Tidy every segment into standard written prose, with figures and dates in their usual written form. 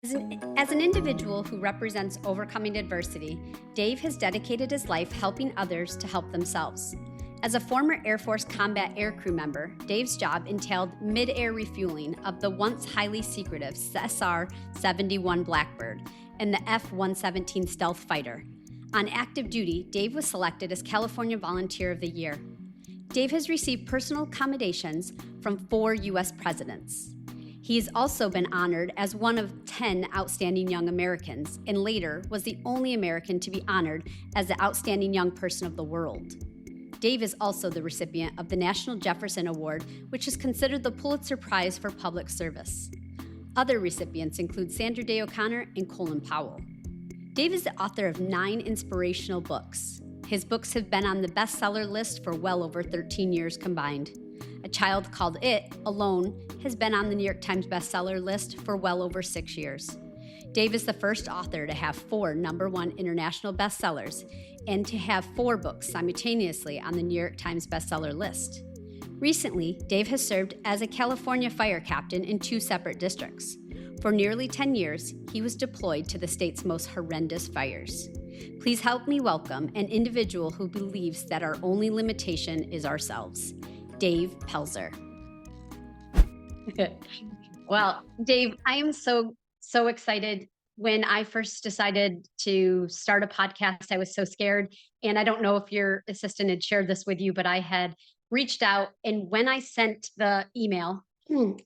As an individual who represents overcoming adversity, Dave has dedicated his life helping others to help themselves. As a former Air Force combat aircrew member, Dave's job entailed mid-air refueling of the once highly secretive SR-71 Blackbird and the F-117 stealth fighter. On active duty, Dave was selected as California Volunteer of the Year. Dave has received personal accommodations from 4 U.S. presidents. He has also been honored as one of 10 outstanding young Americans, and later was the only American to be honored as the outstanding young person of the world. Dave is also the recipient of the National Jefferson Award, which is considered the Pulitzer Prize for public service. Other recipients include Sandra Day O'Connor and Colin Powell. Dave is the author of 9 inspirational books. His books have been on the bestseller list for well over 13 years combined. A Child Called It, alone, has been on the New York Times bestseller list for well over 6 years. Dave is the first author to have 4 #1 international bestsellers and to have 4 books simultaneously on the New York Times bestseller list. Recently, Dave has served as a California fire captain in 2 separate districts. For nearly 10 years, he was deployed to the state's most horrendous fires. Please help me welcome an individual who believes that our only limitation is ourselves, Dave Pelzer. Well, Dave, I am so excited. When I first decided to start a podcast, I was so scared. And I don't know if your assistant had shared this with you, but I had reached out. And when I sent the email,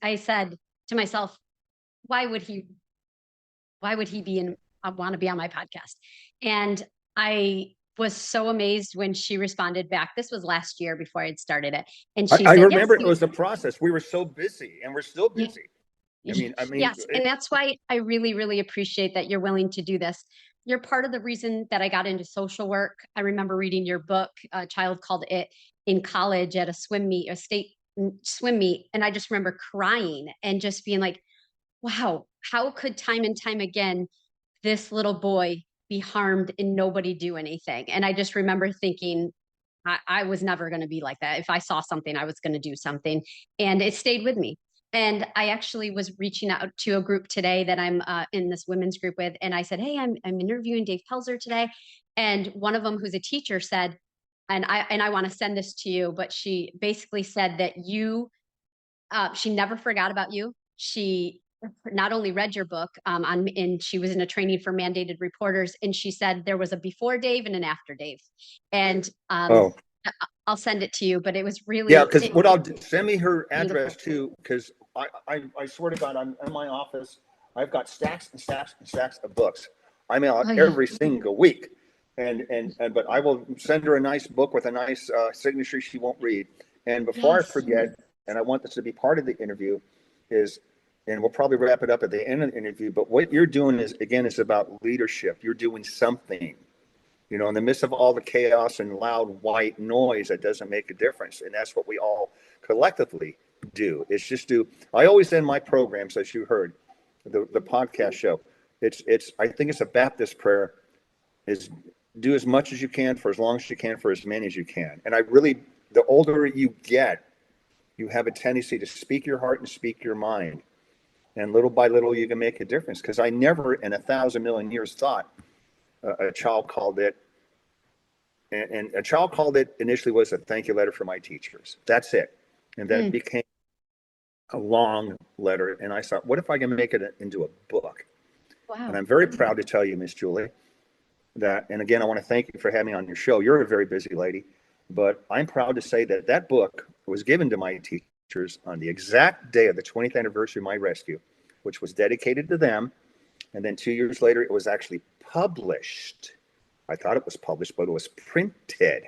I said to myself, why would he want to be on my podcast? And I was so amazed when she responded back. This was last year before I had started it. And she I said, remember yes, it was a process. We were so busy, and we're still yeah, busy. I mean, yes. And that's why I really, really appreciate that you're willing to do this. You're part of the reason that I got into social work. I remember reading your book, A Child Called It, in college at a swim meet, a state swim meet. And I just remember crying and just being like, wow, how could time and time again this little boy be harmed and nobody do anything? And I just remember thinking, I was never going to be like that. If I saw something, I was going to do something. And it stayed with me. And I actually was reaching out to a group today that I'm in this women's group with. And I said, hey, I'm interviewing Dave Pelzer today. And one of them, who's a teacher, said, and I want to send this to you, but she basically said that she never forgot about you. She not only read your book, and she was in a training for mandated reporters, and she said there was a before Dave and an after Dave. And oh, I'll send it to you, but it was really, yeah, because what I'll do, send me her address beautiful. too, because I swear to God, I'm in my office. I've got stacks and stacks and stacks of books. I mail out Oh, yeah. every single week, and but I will send her a nice book with a nice signature she won't read. And before I Yes. forget, and I want this to be part of the interview, is, and we'll probably wrap it up at the end of the interview. But what you're doing is, again, it's about leadership. You're doing something. In the midst of all the chaos and loud white noise, that doesn't make a difference. And that's what we all collectively do. It's just do. I always end my programs, as you heard, the podcast show. I think it's a Baptist prayer, is do as much as you can for as long as you can for as many as you can. And the older you get, you have a tendency to speak your heart and speak your mind. And little by little, you can make a difference. Because I never in 1,000 million years thought a child called it, and a child called it initially was a thank you letter for my teachers. That's it. And then it became a long letter. And I thought, what if I can make it into a book? Wow. And I'm very proud to tell you, Miss Julie, that, and again, I want to thank you for having me on your show. You're a very busy lady, but I'm proud to say that that book was given to my teachers on the exact day of the 20th anniversary of my rescue, which was dedicated to them. And then 2 years later, it was actually published. I thought it was published, but it was printed.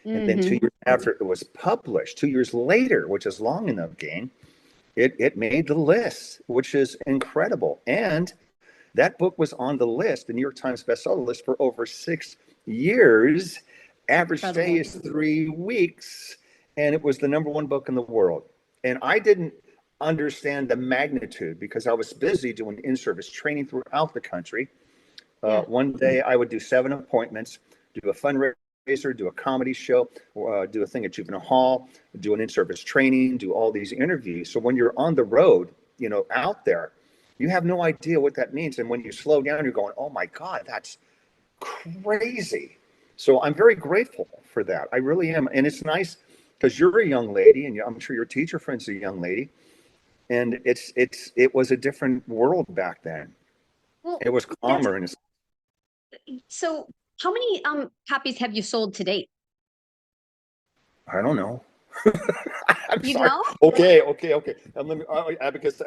And then 2 years after it was published, 2 years later, which is long enough, gang, it made the list, which is incredible. And that book was on the list, the New York Times bestseller list, for over 6 years. Average stay is 3 weeks. And it was the #1 book in the world. And I didn't understand the magnitude because I was busy doing in-service training throughout the country. One day I would do 7 appointments, do a fundraiser, do a comedy show, do a thing at Juvenile Hall, do an in-service training, do all these interviews. So when you're on the road, out there, You have no idea what that means. And when you slow down, you're going, oh my God, that's crazy. So I'm very grateful for that. I really am. And it's nice because you're a young lady, and I'm sure your teacher friend's a young lady. And it was a different world back then. Well, It was that's calmer, and so. How many copies have you sold to date? I don't know. I'm You sorry. know, Okay. Let me, abacus. I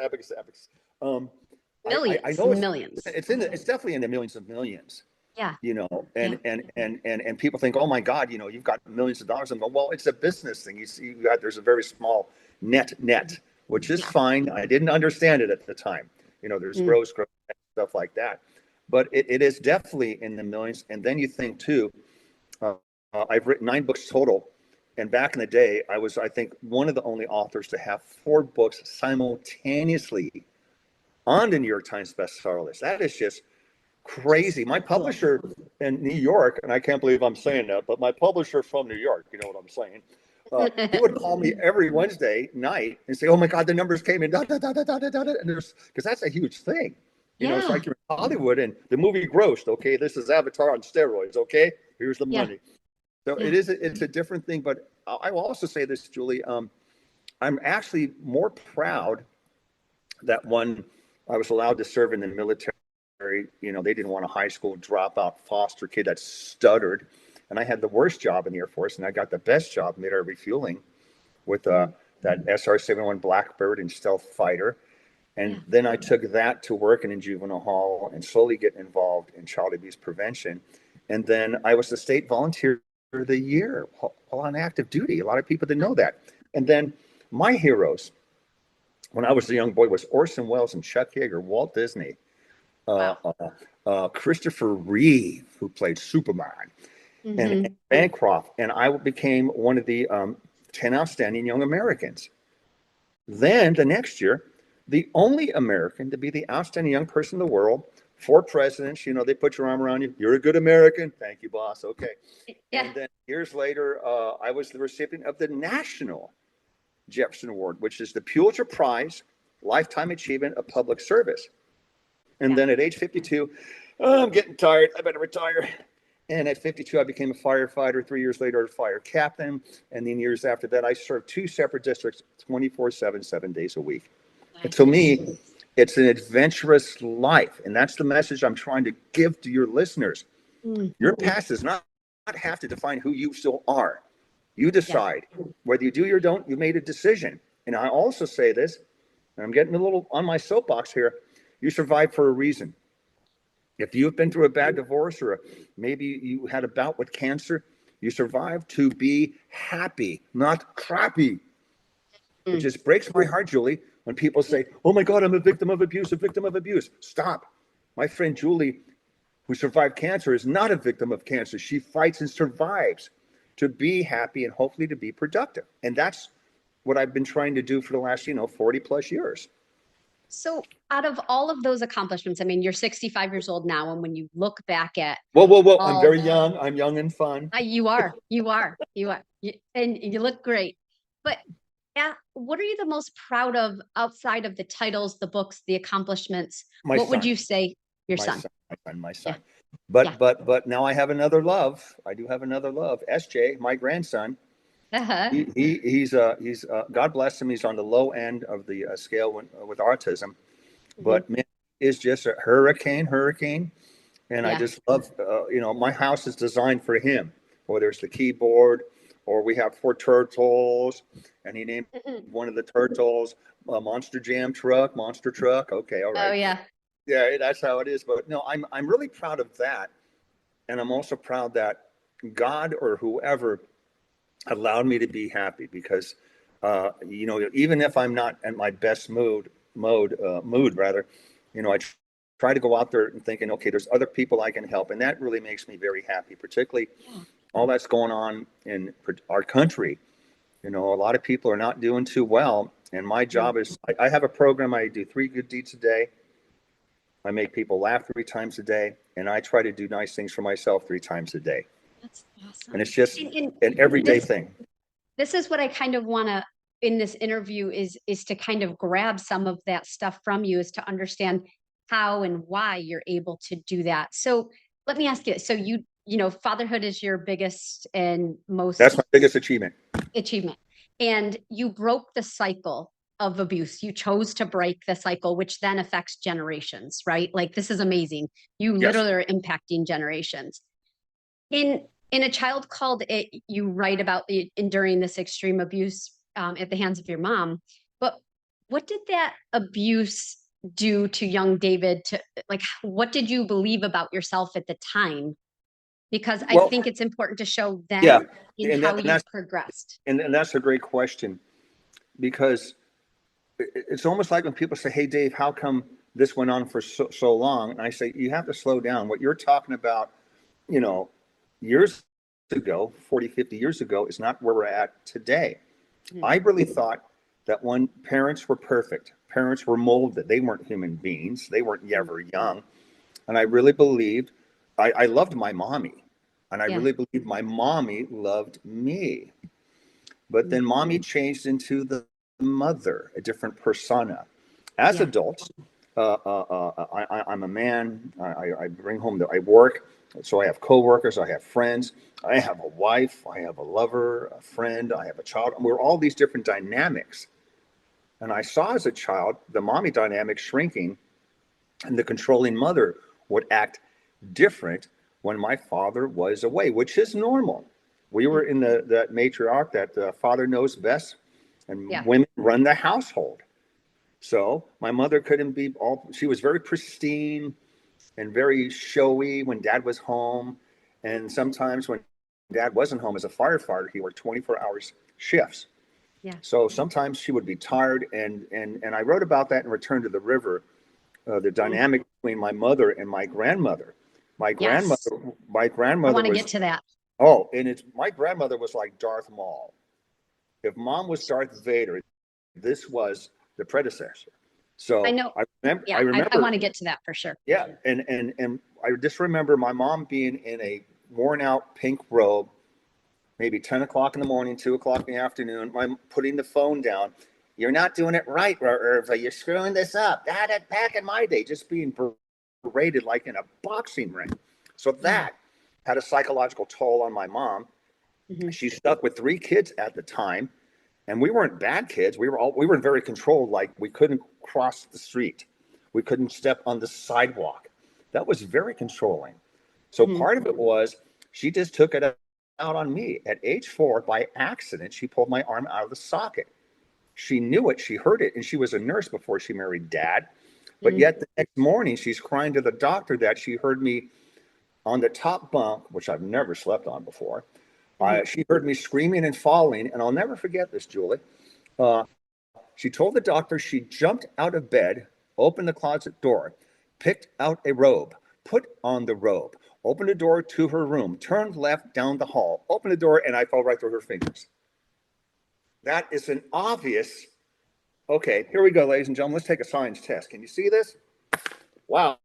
millions, know millions. it's definitely in the millions of millions. Yeah, You know, yeah, and people think, oh my God, you've got millions of dollars. And well, it's a business thing. There's a very small net, which is yeah. fine. I didn't understand it at the time. There's Mm. gross, stuff like that, but it is definitely in the millions. And then you think too, uh, I've written 9 books total. And back in the day, I think, one of the only authors to have 4 books simultaneously on the New York Times bestseller list. That is just crazy. My Cool. publisher in New York, and I can't believe I'm saying that, but my publisher from New York, you know what I'm saying? He would call me every Wednesday night and say, "Oh my God, the numbers came in," and because that's a huge thing. It's Yeah, like you're in Hollywood and the movie grossed. Okay, this is Avatar on steroids. Okay, here's the yeah, money. So yeah. it's a different thing. But I will also say this, Julie. I'm actually more proud that when I was allowed to serve in the military, they didn't want a high school dropout foster kid that stuttered. And I had the worst job in the Air Force, and I got the best job, mid-air refueling, with Mm. that SR-71 Blackbird and stealth fighter. And Yeah. then I took that to working in juvenile hall and slowly getting involved in child abuse prevention. And then I was the state volunteer of the year while on active duty. A lot of people didn't know that. And then my heroes, when I was a young boy, was Orson Welles and Chuck Yeager, Walt Disney, uh, Wow. Christopher Reeve, who played Superman, and Hmm. Bancroft. And I became one of the 10 outstanding young Americans. Then the next year, the only American to be the outstanding young person in the world. 4 presidents, they put your arm around you. You're a good American. Thank you, boss. Okay. Yeah. And then years later, I was the recipient of the National Jefferson Award, which is the Pulitzer Prize, Lifetime Achievement of Public Service. And Yeah. then at age 52, oh, I'm getting tired. I better retire. And at 52, I became a firefighter. 3 years later, a fire captain. And then years after that, I served 2 separate districts 24/7, 7 days a week. And to Nice. me, it's an adventurous life. And that's the message I'm trying to give to your listeners. Mm. Your past does not have to define who you still are. You Yeah. decide. Whether you do or don't, you made a decision. And I also say this, and I'm getting a little on my soapbox here, you survived for a reason. If you've been through a bad divorce, or maybe you had a bout with cancer, you survived to be happy, not crappy. It Mm. just breaks my heart, Julie, when people say, oh my God, I'm a victim of abuse, a victim of abuse. Stop. My friend Julie, who survived cancer, is not a victim of cancer. She fights and survives to be happy and hopefully to be productive. And that's what I've been trying to do for the last, 40 plus years. So, out of all of those accomplishments, I mean, you're 65 years old now, and when you look back at Whoa. I'm all, very young. I'm young and fun. you are, and you look great. But what are you the most proud of outside of the titles, the books, the accomplishments? My What would son, you say your my son? son, my Yeah, son. yeah. But now I have another love. I do have another love. SJ, my grandson. Uh-huh. He's God bless him. He's on the low end of the scale with autism, Hmm. but man, is just a hurricane. And I Yeah. just love, my house is designed for him, whether it's the keyboard or we have 4 turtles, and he named Mhm. one of the turtles a Monster Jam truck, monster truck. Okay, all Oh right, yeah. yeah, that's how it is. But no, I'm really proud of that, and I'm also proud that God or whoever allowed me to be happy because, even if I'm not at my best mood rather, I try to go out there and thinking, okay, there's other people I can help, and that really makes me very happy. Particularly, Yeah. all that's going on in our country. A lot of people are not doing too well, and my Mm. job is I have a program. I do 3 good deeds a day. I make people laugh 3 times a day, and I try to do nice things for myself 3 times a day. That's And awesome. it's just And an everyday this thing. this is what I kind of want to in this interview is to kind of grab some of that stuff from you, is to understand how and why you're able to do that. So let me ask you, so fatherhood is your biggest and That's most my biggest achievement. achievement, and you broke the cycle of abuse. You chose to break the cycle, which then affects generations, right? Like, this is amazing. You Yes. literally are impacting generations. In A Child Called It, you write about enduring this extreme abuse at the hands of your mom. But what did that abuse do to young David? To, like, what did you believe about yourself at the time? Because I Well, think it's important to show yeah, then in and how that, and you've that's progressed. and that's a great question, because it's almost like when people say, "Hey, Dave, how come this went on for so long?" And I say, you have to slow down. What you're talking about, you know, years ago, 40, 50 years ago, is not where we're at today. Mhm. I really thought that when parents were perfect, parents were molded. They weren't human beings. They weren't ever young. And I really believed, I loved my mommy. And I Yeah. really believed my mommy loved me. But then Mhm. mommy changed into the mother, a different persona. As Yeah. adults, I'm a man. I bring home I work, so I have coworkers, I have friends, I have a wife, I have a lover, a friend, I have a child. We're all these different dynamics. And I saw as a child the mommy dynamic shrinking, and the controlling mother would act different when my father was away, which is normal. We were in that matriarch that the father knows best, and Yeah. women run the household. So my mother couldn't be all, she was very pristine and very showy when dad was home. And sometimes when dad wasn't home as a firefighter, he worked 24 hours shifts. Yeah. So sometimes she would be tired. And I wrote about that in Return to the River, the Mm. dynamic between my mother and my grandmother. My Yes. grandmother, my I grandmother want to was, get to that. oh, and it's, my grandmother was like Darth Maul. If mom was Darth Vader, this was the predecessor. I So know. I Yeah. I remember, want to get to that for sure. yeah, and I just remember my mom being in a worn out pink robe, maybe 10 o'clock in the morning, 2 o'clock in the afternoon. I'm putting the phone down. You're not doing it right, Irva. You're screwing this up. That back in my day, just being berated like in a boxing ring. So Yeah. that had a psychological toll on my mom. Hmm. She stuck with 3 kids at the time, and we weren't bad kids. We were very controlled. Like, we couldn't cross the street, we couldn't step on the sidewalk. That was very controlling. So Hmm. part of it was she just took it out on me. At age 4, by accident, she pulled my arm out of the socket. She knew it, she heard it, and she was a nurse before she married dad. But Hmm. yet the next morning, she's crying to the doctor that she heard me on the top bunk, which I've never slept on before. Hmm. She heard me screaming and falling, and I'll never forget this, Julie. Uh, she told the doctor she jumped out of bed, opened the closet door, picked out a robe, put on the robe, opened the door to her room, turned left down the hall, opened the door, and I fell right through her fingers. That is an obvious. Okay, here we go, ladies and gentlemen. Let's take a science test. Can you see this? Wow,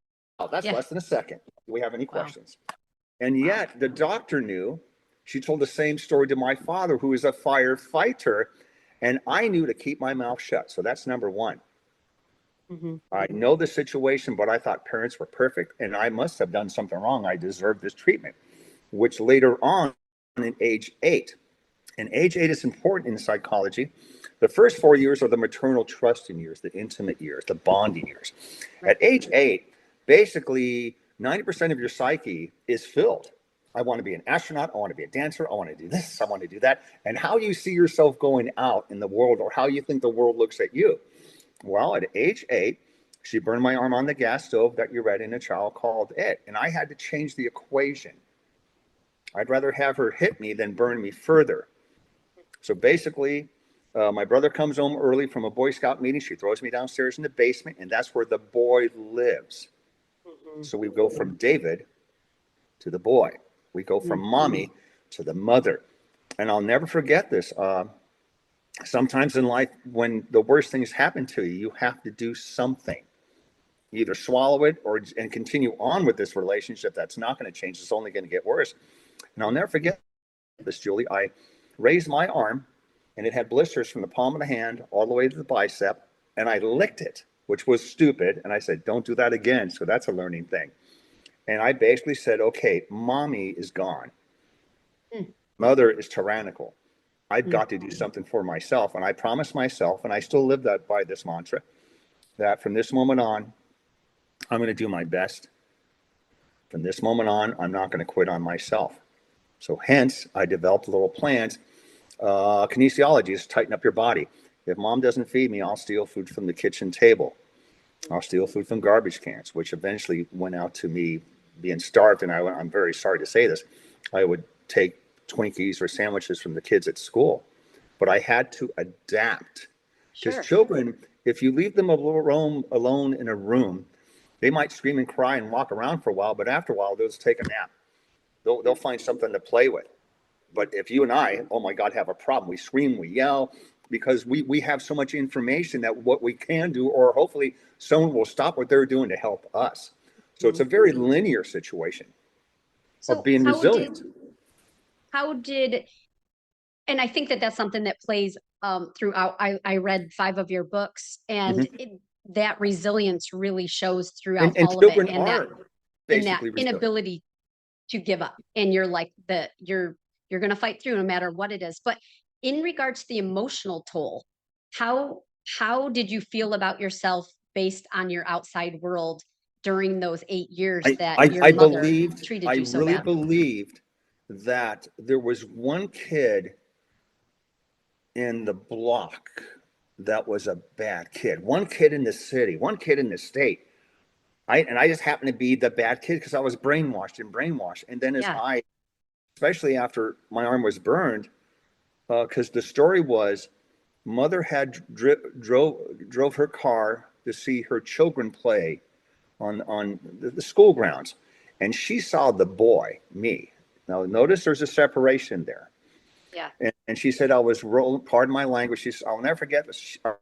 that's Yeah. less than a second. Do we have any Wow. questions? And Wow. yet the doctor knew. She told the same story to my father, who is a firefighter, and I knew to keep my mouth shut. So that's number one. Hmm. I know the situation, but I thought parents were perfect, and I must have done something wrong. I deserved this treatment, which later on, in age 8, and age 8 is important in psychology. The first 4 years are the maternal trusting years, the intimate years, the bonding years. Right. At age 8, basically 90% of your psyche is filled. I want to be an astronaut. I want to be a dancer. I want to do this. I want to do that. And how you see yourself going out in the world, or how you think the world looks at you. Well, at age 8, she burned my arm on the gas stove that you read in A Child Called It. And I had to change the equation. I'd rather have her hit me than burn me further. So basically, my brother comes home early from a Boy Scout meeting. She throws me downstairs in the basement, and that's where the boy lives. Hmm. So we go from David to the boy. We go from mommy to the mother. And I'll never forget this. Sometimes in life, when the worst things happen to you, you have to do something. You either swallow it or and continue on with this relationship that's not going to change. It's only going to get worse. And I'll never forget this, Julie. I raised my arm and it had blisters from the palm of the hand all the way to the bicep, and I licked it, which was stupid. And I said, don't do that again. So that's a learning thing. And I basically said, okay, mommy is gone. Mm. Mother is tyrannical. I've Mm. got to do something for myself. And I promised myself, and I still live that by this mantra, that from this moment on, I'm going to do my best. From this moment on, I'm not going to quit on myself. So hence, I developed little plans. Kinesiology is tighten up your body. If mom doesn't feed me, I'll steal food from the kitchen table. I'll steal food from garbage cans, which eventually went out to me being starved. And I'm very sorry to say this. I would take Twinkies or sandwiches from the kids at school, but I had to adapt because Sure. children, if you leave them alone in a room, they might scream and cry and walk around for a while, but after a while, they'll just take a nap. They'll find something to play with. But if you and I, oh my God, have a problem, we scream, we yell, because we have so much information that what we can do, or hopefully someone will stop what they're doing to help us. So it's a very linear situation of So being resilient. how did, and I think that that's something that plays throughout. I read 5 of your books, and Mhm. that resilience really shows throughout And all of it, children and are that basically resilient. inability to give up. And you're like you're going to fight through no matter what it is. But in regards to the emotional toll, how how did you feel about yourself based on your outside world during those 8 years that your mother treated I you so really bad? believed that there was one kid in the block that was a bad kid. One kid in the city, one kid in the state. I just happened to be the bad kid because I was brainwashed. And then Yeah. especially after my arm was burned, because the story was mother had drove her car to see her children play on the school grounds, and she saw the boy, me. Now notice there's a separation there. Yeah. And she said I was rolling. Pardon my language. I'll never forget this. I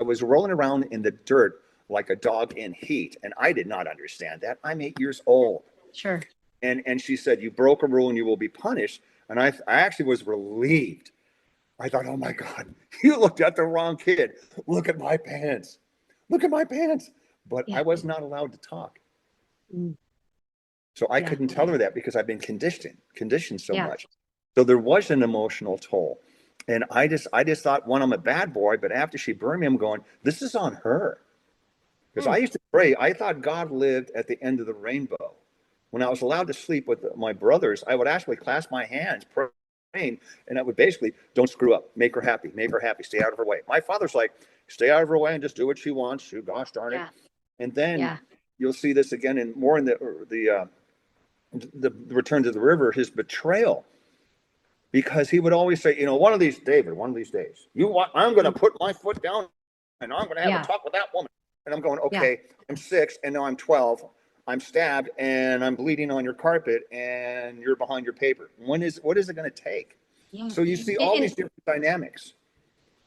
was rolling around in the dirt like a dog in heat, and I did not understand that. I'm 8 years old. Sure. And she said, you broke a rule and you will be punished. And I actually was relieved. I thought, oh my God, you looked at the wrong kid. Look at my pants. Look at my pants. But I Yeah. was not allowed to talk. Mm. So I Yeah. couldn't tell her that because I've been conditioned so Yeah. much. So there was an emotional toll. And I just thought, one, I'm a bad boy. But after she burned me, I'm going, this is on her. Because I Mm. used to pray. I thought God lived at the end of the rainbow. When I was allowed to sleep with my brothers, I would actually clasp my hands, praying, and I would basically, don't screw up, make her happy, stay out of her way. My father's like, stay out of her way and just do what she wants. Shoot, gosh darn it. Yeah. And then Yeah. you'll see this again in more in the return to the river, his betrayal, because he would always say, one of these, David, one of these days, I'm going to Mm. put my foot down and I'm going to have a Yeah. talk with that woman. And I'm going, Yeah. okay, I'm 6 and now I'm 12. I'm stabbed and I'm bleeding on your carpet and you're behind your paper. What is it going to take? Yeah. So you see And, all these and different dynamics.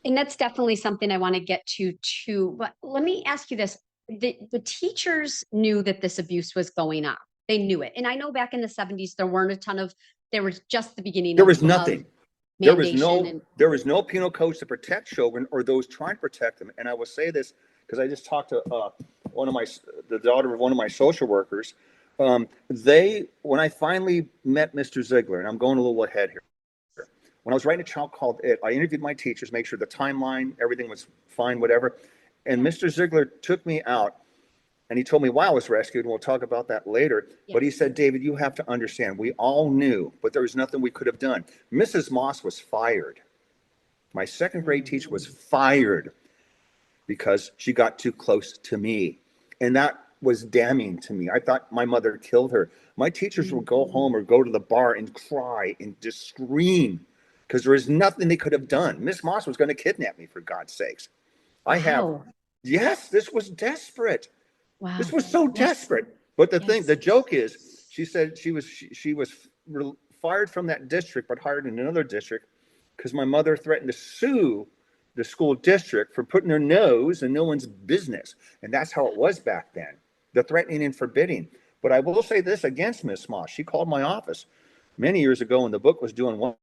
and that's definitely something I want to get to too. But let me ask you this. The teachers knew that this abuse was going on. They knew it. And I know back in the 70s, there was just the beginning There was of nothing. mandation and There was no penal codes to protect children or those trying to protect them. And I will say this because I just talked to the daughter of one of my social workers. When I finally met Mr. Ziegler, and I'm going a little ahead here. When I was writing A Child Called It, I interviewed my teachers, make sure the timeline, everything was fine, whatever. And yeah, Mr. Ziegler took me out and he told me why I was rescued, and we'll talk about that later. yeah. But he said, David, you have to understand, we all knew, but there was nothing we could have done. Mrs. Moss was fired. My second grade teacher was fired because she got too close to me. And that was damning to me. I thought my mother killed her. My teachers would go home or go to the bar and cry and just scream because there was nothing they could have done. Miss Moss was going to kidnap me, for God's sakes. Wow. Yes, this was desperate. This Wow. was so Yes. desperate. But Yes. the joke is, she said she was fired from that district, but hired in another district because my mother threatened to sue the school district for putting her nose in no one's business. And that's how it was back then, the threatening and forbidding. But I will say this against Miss Moss. She called my office many years ago when the book was doing well.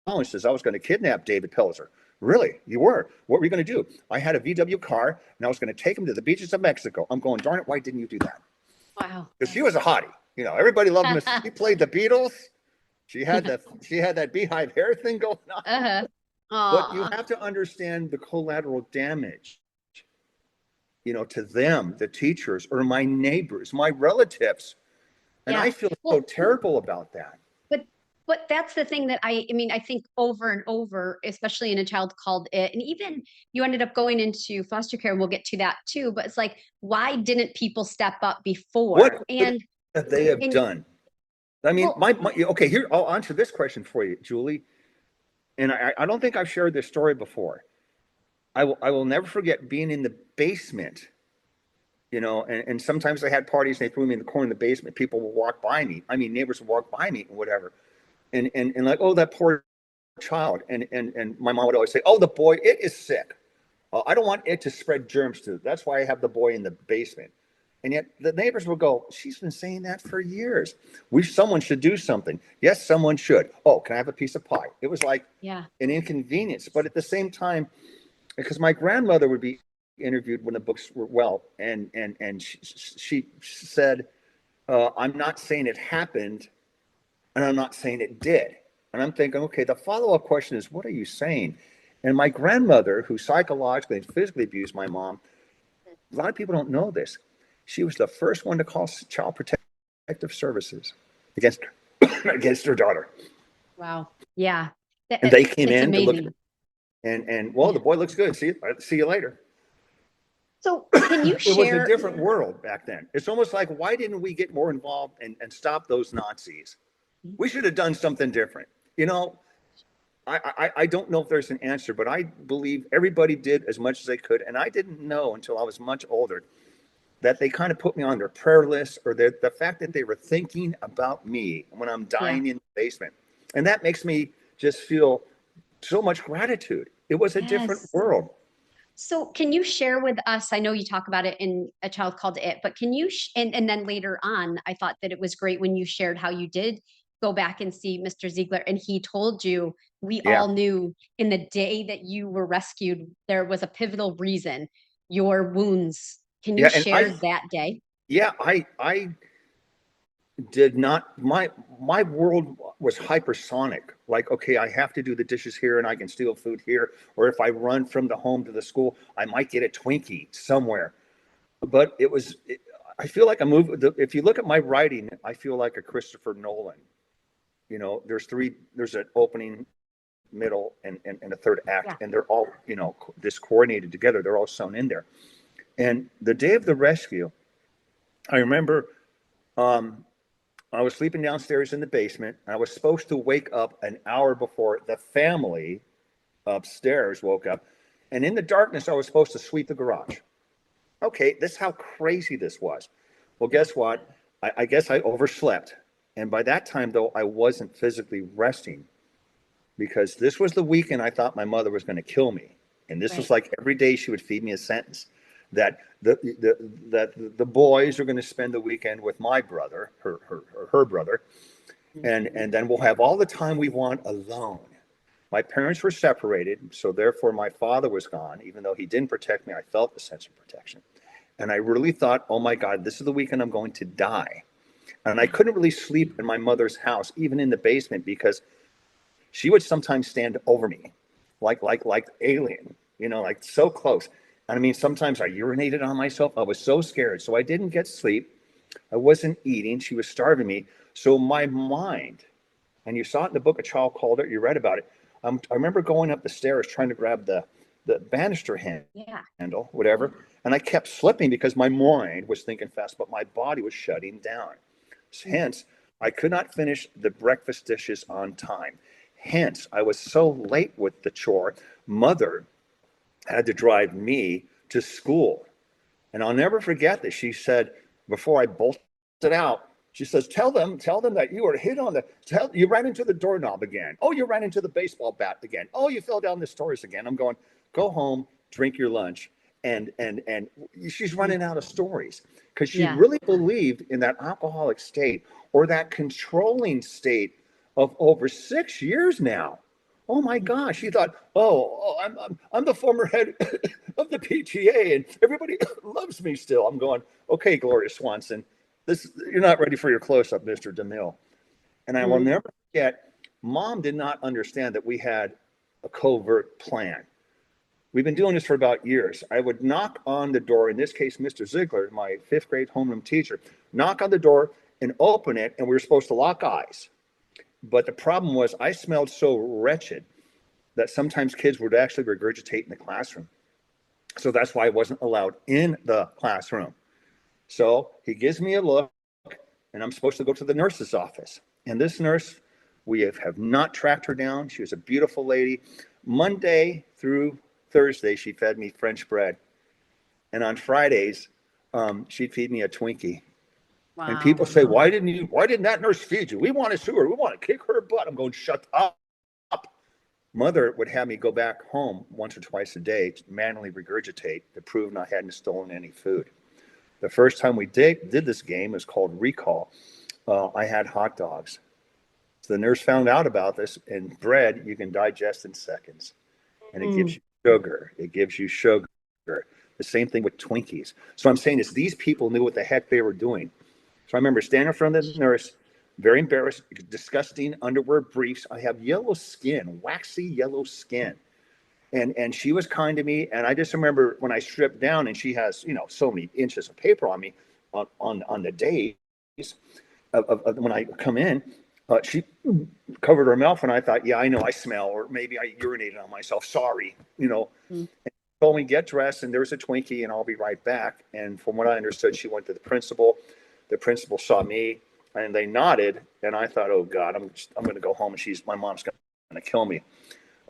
And says, I was going to kidnap David Pelzer. Really? You were? What were you going to do? I had a VW car and I was going to take him to the beaches of Mexico. I'm going, darn it, why didn't you do that? Wow. Because she was a hottie. You know, everybody loved Miss. She played the Beatles. She had that beehive hair thing going on. Uh-huh. But you Aw. have to understand the collateral damage, you know, to them, the teachers, or my neighbors, my relatives. And I Yeah. feel so Well, terrible about that. but that's the thing that I mean, I think over and over, especially in A Child Called It, and even you ended up going into foster care, and we'll get to that too, but it's like, why didn't people step up What before? could they have And done? I mean, well, okay, here, I'll answer this question for you, Julie. And I don't think I've shared this story before. I will never forget being in the basement, you know, and sometimes they had parties and they threw me in the corner of the basement. People would walk by me. I mean, neighbors would walk by me and whatever. And like, oh, that poor child. And my mom would always say, oh, the boy, it is sick. I don't want it to spread germs to. That's why I have the boy in the basement. And yet the neighbors will go, she's been saying that for years. Someone should do something. Yes, someone should. Oh, can I have a piece of pie? It was like yeah, an inconvenience. But at the same time, because my grandmother would be interviewed when the books were and she said, I'm not saying it happened, and I'm not saying it did. And I'm thinking, okay, the follow-up question is, what are you saying? And my grandmother, who psychologically and physically abused my mom, a lot of people don't know this. She was the first one to call Child Protective Services against against her daughter. wow, yeah, And they came it's in to look at amazing. her. And well, the boy looks good. See you later. So, can you It was a share? different world back then. It's almost like, why didn't we get more involved and stop those Nazis? We should have done something different. You know, I don't know if there's an answer, but I believe everybody did as much as they could. And I didn't know until I was much older that they kind of put me on their prayer list, or the fact that they were thinking about me when I'm Yeah. dying in the basement. And that makes me just feel so much gratitude. It was a different Yes. world. So, can you share with us? I know you talk about it in A Child Called It, but can you, and then later on, I thought that it was great when you shared how you did go back and see Mr. Ziegler, and he told you, we Yeah. all knew in the day that you were rescued, there was a pivotal reason, your wounds. Can you Yeah. And share that day? yeah, I did not, my world was hypersonic. Like, okay, I have to do the dishes here and I can steal food here. Or if I run from the home to the school, I might get a Twinkie somewhere. But I feel like a movie. If you look at my writing, I feel like a Christopher Nolan. You know, there's an opening, middle, and a third act, Yeah. and they're all, you know, this coordinated together. They're all sewn in there. And the day of the rescue, I remember, um, I was sleeping downstairs in the basement. I was supposed to wake up an hour before the family upstairs woke up. And in the darkness, I was supposed to sweep the garage. Okay, this is how crazy this was. Well, Yeah. guess what? I guess I overslept. And by that time, though, I wasn't physically resting because this was the weekend I thought my mother was going to kill me. And this was Right. like every day she would feed me a sentence that the boys are going to spend the weekend with my brother, her brother, and then we'll have all the time we want alone. My parents were separated, so therefore my father was gone. Even though he didn't protect me, I felt the sense of protection. And I really thought, oh my God, this is the weekend I'm going to die. And I couldn't really sleep in my mother's house, even in the basement, because she would sometimes stand over me, like alien, you know, like so close. And I mean, sometimes I urinated on myself. I was so scared. So I didn't get sleep. I wasn't eating. She was starving me. So my mind, and you saw it in the book, A Child Called It, you read about it. I remember going up the stairs trying to grab the banister Yeah. handle, whatever. And I kept slipping because my mind was thinking fast, but my body was shutting down. Hence, I could not finish the breakfast dishes on time. Hence, I was so late with the chore. Mother had to drive me to school. And I'll never forget this. She said, before I bolted out, she says, tell them that you were hit on you ran into the doorknob again. Oh, you ran into the baseball bat again. Oh, you fell down the stairs again. I'm going, go home, drink your lunch. And she's running out of stories because she Yeah. really believed in that alcoholic state or that controlling state of over 6 years now. Oh my gosh. She thought, I'm the former head of the PTA and everybody loves me still. I'm going, okay, Gloria Swanson, you're not ready for your close-up, Mr. DeMille. And I will never forget, Mom did not understand that we had a covert plan. We've been doing this for about years. I would knock on the door, in this case, Mr. Ziegler, my fifth grade homeroom teacher, knock on the door and open it, and we were supposed to lock eyes. But the problem was I smelled so wretched that sometimes kids would actually regurgitate in the classroom. So that's why I wasn't allowed in the classroom. So he gives me a look, and I'm supposed to go to the nurse's office. And this nurse, we have not tracked her down. She was a beautiful lady. Monday through Thursday, she fed me French bread. And on Fridays, she'd feed me a Twinkie. Wow. And people say, why didn't that nurse feed you? We want to sue her. We want to kick her butt. I'm going, shut up. Mother would have me go back home once or twice a day to manually regurgitate to prove I hadn't stolen any food. The first time we did this game is called Recall. I had hot dogs. So the nurse found out about this, and bread you can digest in seconds. And it gives you sugar. It gives you sugar. The same thing with Twinkies. So I'm saying is these people knew what the heck they were doing. So I remember standing in front of the nurse, very embarrassed, disgusting underwear briefs. I have yellow skin, waxy yellow skin. And she was kind to me. And I just remember when I stripped down and she has, so many inches of paper on me on the days of when I come in, she covered her mouth and I thought, yeah, I know I smell, or maybe I urinated on myself. Sorry, And told me get dressed and there's a Twinkie and I'll be right back. And from what I understood, she went to the principal. The principal saw me and they nodded. And I thought, oh God, I'm going to go home and my mom's going to kill me.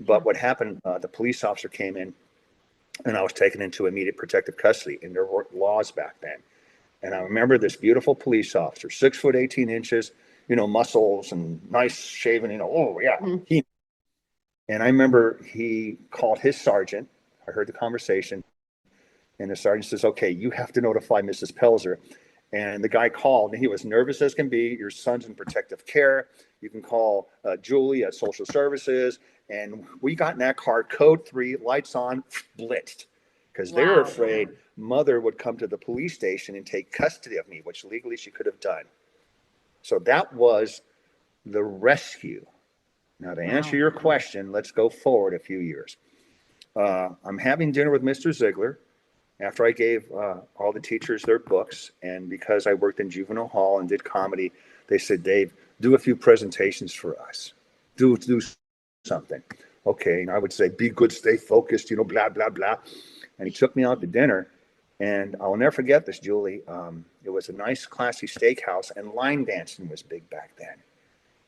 But what happened, the police officer came in and I was taken into immediate protective custody, and there were laws back then. And I remember this beautiful police officer, 6 foot 18 inches, muscles and nice shaven, And I remember he called his sergeant. I heard the conversation, and the sergeant says, okay, you have to notify Mrs. Pelzer. And the guy called, and he was nervous as can be. Your son's in protective care. You can call Julie at social services. And we got in that car, code 3, lights on, blitzed. Because they were afraid mother would come to the police station and take custody of me, which legally she could have done. So that was the rescue. Now, to answer your question, let's go forward a few years. I'm having dinner with Mr. Ziegler after I gave all the teachers their books. And because I worked in juvenile hall and did comedy, they said, Dave, do a few presentations for us. Do something. Okay. And I would say, be good, stay focused, blah, blah, blah. And he took me out to dinner. And I'll never forget this, Julie. It was a nice, classy steakhouse, and line dancing was big back then.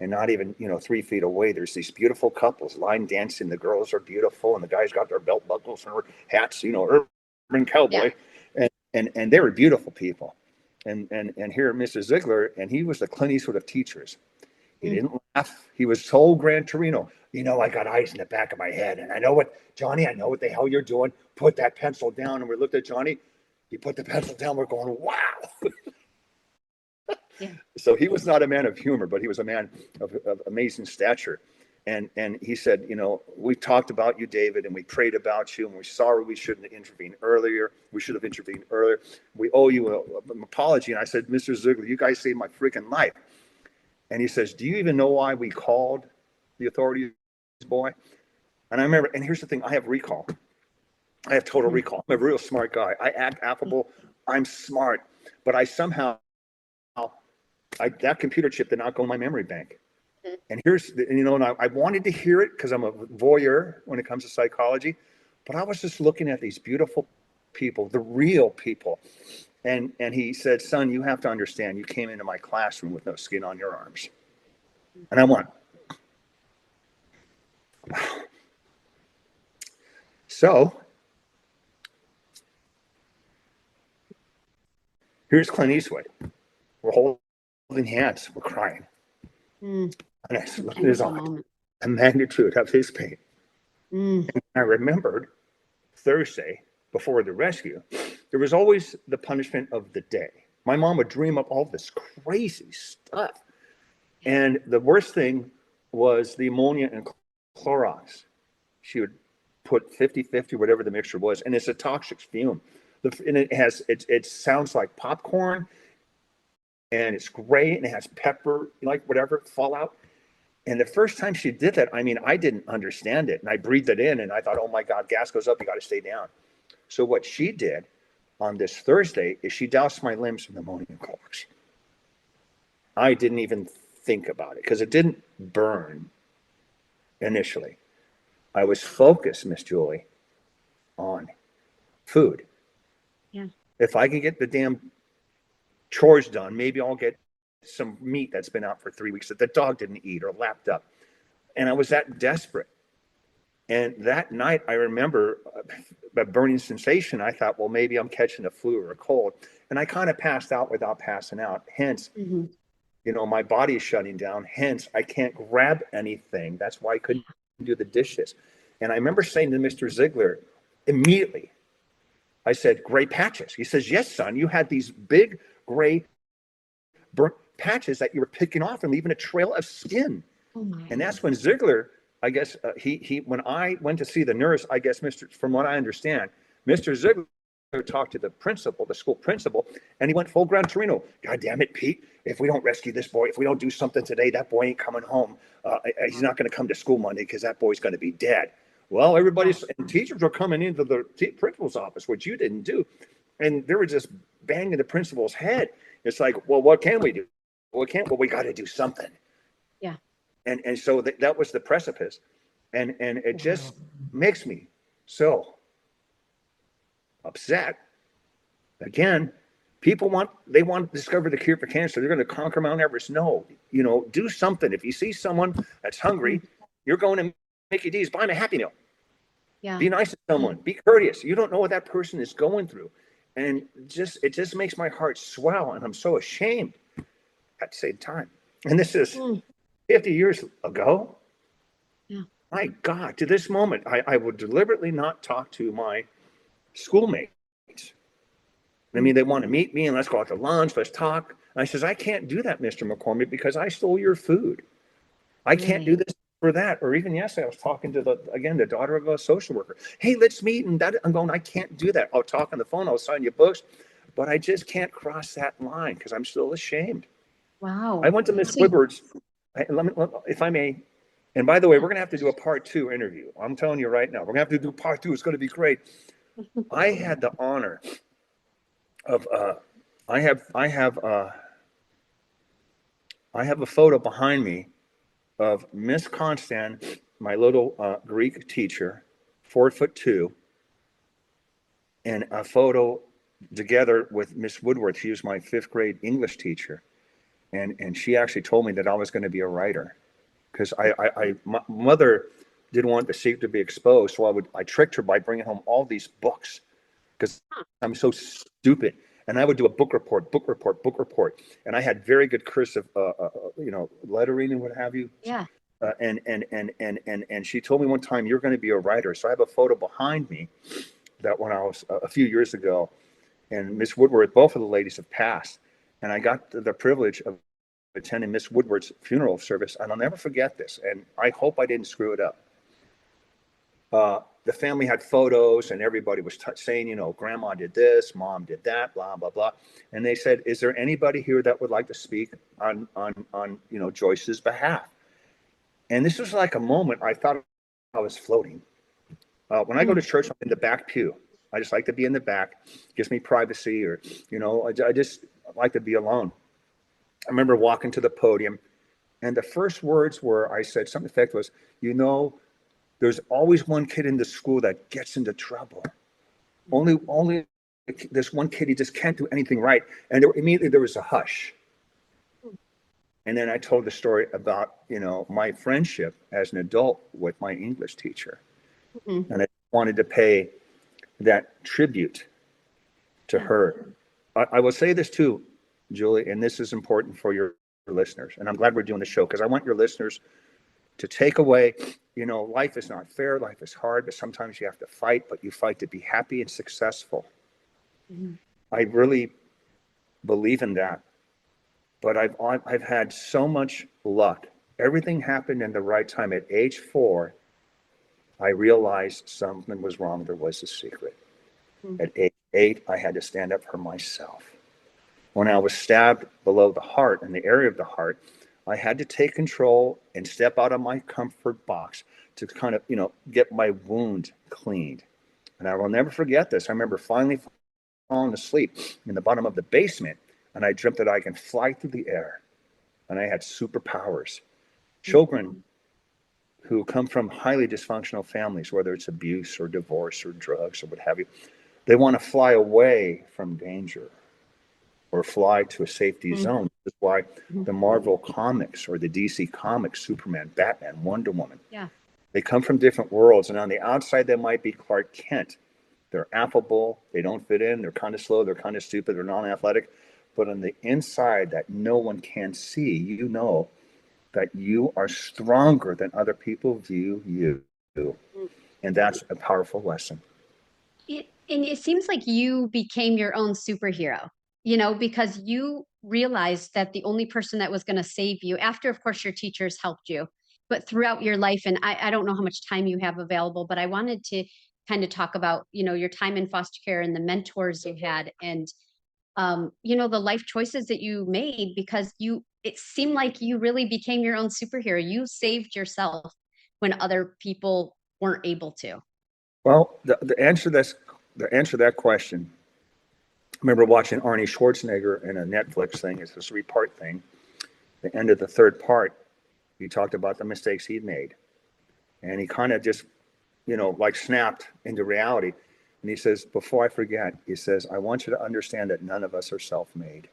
And not even, 3 feet away, there's these beautiful couples line dancing. The girls are beautiful, and the guys got their belt buckles and their hats, urban cowboy. Yeah. And they were beautiful people. And here, Mr. Ziegler, and he was the Clint Eastwood of teachers. He didn't laugh. He was so Gran Torino. I got eyes in the back of my head. And I know what the hell you're doing. Put that pencil down. And we looked at Johnny. He put the pencil down. We're going, wow. Yeah. So he was not a man of humor, but he was a man of amazing stature. And he said, we talked about you, David, and we prayed about you, and we're sorry we shouldn't have intervened earlier. We should have intervened earlier. We owe you an apology. And I said, Mr. Ziegler, you guys saved my freaking life. And he says, do you even know why we called the authorities, boy? And I remember, and here's the thing, I have recall. I have total recall. I'm a real smart guy. I act affable. I'm smart. But I somehow, that computer chip did not go in my memory bank. And I wanted to hear it because I'm a voyeur when it comes to psychology. But I was just looking at these beautiful people, the real people. And he said, son, you have to understand, you came into my classroom with no skin on your arms. And I went, wow. So here's Clint Eastwood. We're holding hands. We're crying. And I looked at his eyes, the magnitude of his pain. And I remembered Thursday, before the rescue, there was always the punishment of the day. My mom would dream up all this crazy stuff. And the worst thing was the ammonia and Clorox. She would put 50-50, whatever the mixture was, and it's a toxic fume. And it sounds like popcorn, and it's gray, and it has pepper, like whatever, fallout. And the first time she did that, I mean, I didn't understand it. And I breathed it in, and I thought, oh my God, gas goes up, you got to stay down. So what she did on this Thursday is she doused my limbs in ammonium chloride. I didn't even think about it because it didn't burn initially. I was focused, Miss Julie, on food. Yeah. If I can get the damn chores done, maybe I'll get some meat that's been out for 3 weeks that the dog didn't eat or lapped up. And I was that desperate. And that night, I remember a burning sensation. I thought, well, maybe I'm catching a flu or a cold. And I kind of passed out without passing out. Hence, my body is shutting down. Hence, I can't grab anything. That's why I couldn't do the dishes. And I remember saying to Mr. Ziegler immediately, I said, gray patches. He says, yes, son, you had these big gray burnt patches that you were picking off and leaving a trail of skin. Oh my. And that's when Ziegler, I guess, when I went to see the nurse, I guess, from what I understand, Mr. Ziegler talked to the principal, the school principal, and he went full Gran Torino. God damn it, Pete. If we don't rescue this boy, if we don't do something today, that boy ain't coming home. He's not going to come to school Monday because that boy's going to be dead. Well, and teachers were coming into the principal's office, which you didn't do. And they were just banging the principal's head. It's like, well, what can we do? Well, we got to do something. Yeah. And so that was the precipice. And it just makes me so upset. Again, people want to discover the cure for cancer. They're going to conquer Mount Everest. No, do something. If you see someone that's hungry, you're going to Mickey D's, buy him a Happy Meal. Yeah. Be nice to someone. Be courteous. You don't know what that person is going through. And it just makes my heart swell. And I'm so ashamed at the same time. And this is 50 years ago. Yeah. My God, to this moment, I would deliberately not talk to my schoolmates. I mean, they want to meet me and let's go out to lunch, let's talk. And I says, I can't do that, Mr. McCormick, because I stole your food. I can't do this for that. Or even yesterday, I was talking to the daughter of a social worker. Hey, let's meet. And I'm going, I can't do that. I'll talk on the phone. I'll sign you books. But I just can't cross that line because I'm still ashamed. Wow. I went to Miss Woodward's, if I may. And by the way, we're going to have to do a part 2 interview. I'm telling you right now, we're going to have to do part 2. It's going to be great. I had the honor of, I have a photo behind me of Miss Constant, my little Greek teacher, 4'2", and a photo together with Miss Woodward. She was my 5th grade English teacher. And she actually told me that I was going to be a writer because my mother didn't want the secret to be exposed. So I tricked her by bringing home all these books because I'm so stupid. And I would do a book report. And I had very good cursive, lettering and what have you. Yeah. And she told me one time, you're going to be a writer. So I have a photo behind me that when I was a few years ago, and Miss Woodward, both of the ladies have passed. And I got the privilege of attending Miss Woodward's funeral service. And I'll never forget this. And I hope I didn't screw it up. The family had photos and everybody was saying, grandma did this, mom did that, blah, blah, blah. And they said, is there anybody here that would like to speak on Joyce's behalf? And this was like a moment I thought I was floating. When I go to church, I'm in the back pew. I just like to be in the back. It gives me privacy or, I just like to be alone. I remember walking to the podium and the first words I said something effect was, there's always one kid in the school that gets into trouble. Only this one kid, he just can't do anything right. And immediately there was a hush. And then I told the story about, my friendship as an adult with my English teacher. Mm-hmm. And I wanted to pay that tribute to her. I will say this too, Julie, and this is important for your listeners. And I'm glad we're doing the show because I want your listeners to take away, life is not fair, life is hard, but sometimes you have to fight, but you fight to be happy and successful. Mm-hmm. I really believe in that. But I've had so much luck. Everything happened in the right time. At age 4, I realized something was wrong. There was a secret. Mm. At age 8, I had to stand up for myself. When I was stabbed below the heart, in the area of the heart, I had to take control and step out of my comfort box to kind of, get my wound cleaned. And I will never forget this. I remember finally falling asleep in the bottom of the basement, and I dreamt that I can fly through the air, and I had superpowers. Children who come from highly dysfunctional families, whether it's abuse or divorce or drugs or what have you, they want to fly away from danger or fly to a safety Mm. zone. That's why Mhm. the Marvel comics or the DC comics, Superman, Batman, Wonder Woman, Yeah. they come from different worlds. And on the outside, they might be Clark Kent. They're affable, they don't fit in, they're kind of slow, they're kind of stupid, they're non athletic. But on the inside, that no one can see, you know that you are stronger than other people view you. And that's a powerful lesson. And it seems like you became your own superhero, because you realized that the only person that was going to save you, after, of course, your teachers helped you, but throughout your life, and I don't know how much time you have available, but I wanted to kind of talk about, your time in foster care and the mentors you had and, the life choices that you made because it seemed like you really became your own superhero. You saved yourself when other people weren't able to. Well, the answer to that question. I remember watching Arnie Schwarzenegger in a Netflix thing. It's a 3-part thing. The end of the 3rd part, he talked about the mistakes he'd made, and he kind of just, like snapped into reality. And he says, "Before I forget," he says, "I want you to understand that none of us are self-made.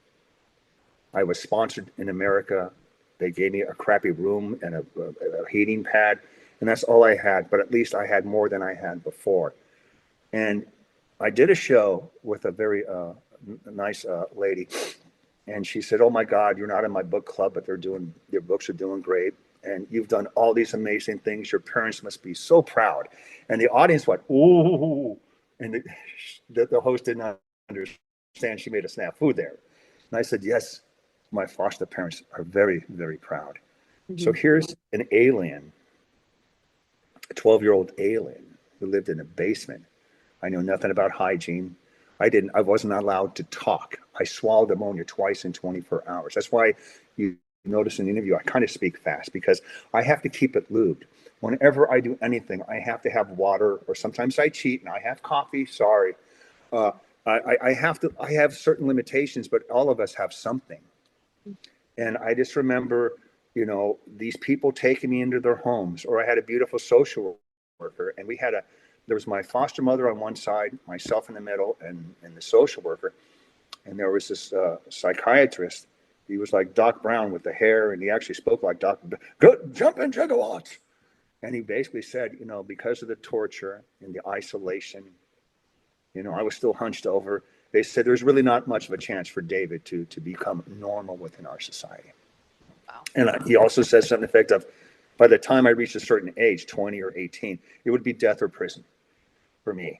I was sponsored in America. They gave me a crappy room and a heating pad, and that's all I had. But at least I had more than I had before." And I did a show with a very nice lady, and she said, "Oh my God, you're not in my book club, but your books are doing great, and you've done all these amazing things. Your parents must be so proud." And the audience went, "Ooh," and the host did not understand. She made a snafu there, and I said, "Yes, my foster parents are very, very proud." So Mhm. here's an alien, a 12-year-old alien who lived in a basement. I know nothing about hygiene. I wasn't allowed to talk. I swallowed ammonia twice in 24 hours. That's why you notice in the interview, I kind of speak fast because I have to keep it lubed. Whenever I do anything, I have to have water, or sometimes I cheat and I have coffee. Sorry. Uh, I have certain limitations, but all of us have something. And I just remember, these people taking me into their homes, or I had a beautiful social worker, and there was my foster mother on one side, myself in the middle, and the social worker. And there was this psychiatrist. He was like Doc Brown with the hair, and he actually spoke like Doc. Good, jump in, gigawatts. And he basically said, because of the torture and the isolation, I was still hunched over. They said there's really not much of a chance for David to become normal within our society. Wow. And he also says something effective. By the time I reached a certain age, 20 or 18, it would be death or prison for me.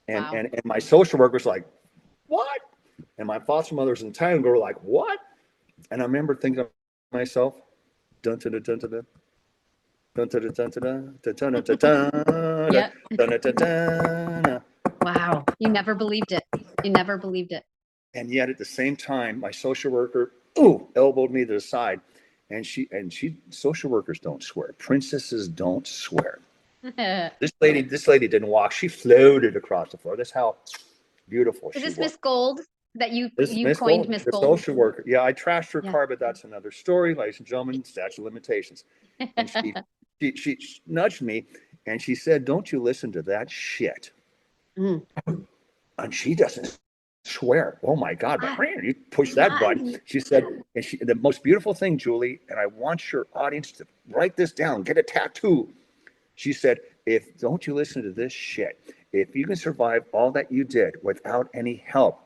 And Wow. and, and my social worker was like, "What?" And my foster mother's in town were like, "What?" And I remember thinking to myself, dun dun dun dun dun dun dun dun dun dun dun Yeah. dun dun dun. Wow. You never believed it. You never believed it. And yet at the same time, my social worker, ooh, elbowed me to the side. And she social workers don't swear. Princesses don't swear. Is This lady didn't walk. She floated across the floor. That's how beautiful she this was. Miss Gold that you This you Miss coined Gold, Miss the Gold? social worker. Yeah, I trashed her Yeah. car, but that's another story, ladies and gentlemen. Statute of limitations. And she nudged me, and she said, "Don't you listen to that shit." Mm. And she doesn't swear. Oh my God! But I, man, you push that button. I, She said, and the most beautiful thing, Julie, and I want your audience to write this down, get a tattoo. She said, "If don't you listen to this shit. If you can survive all that you did without any help,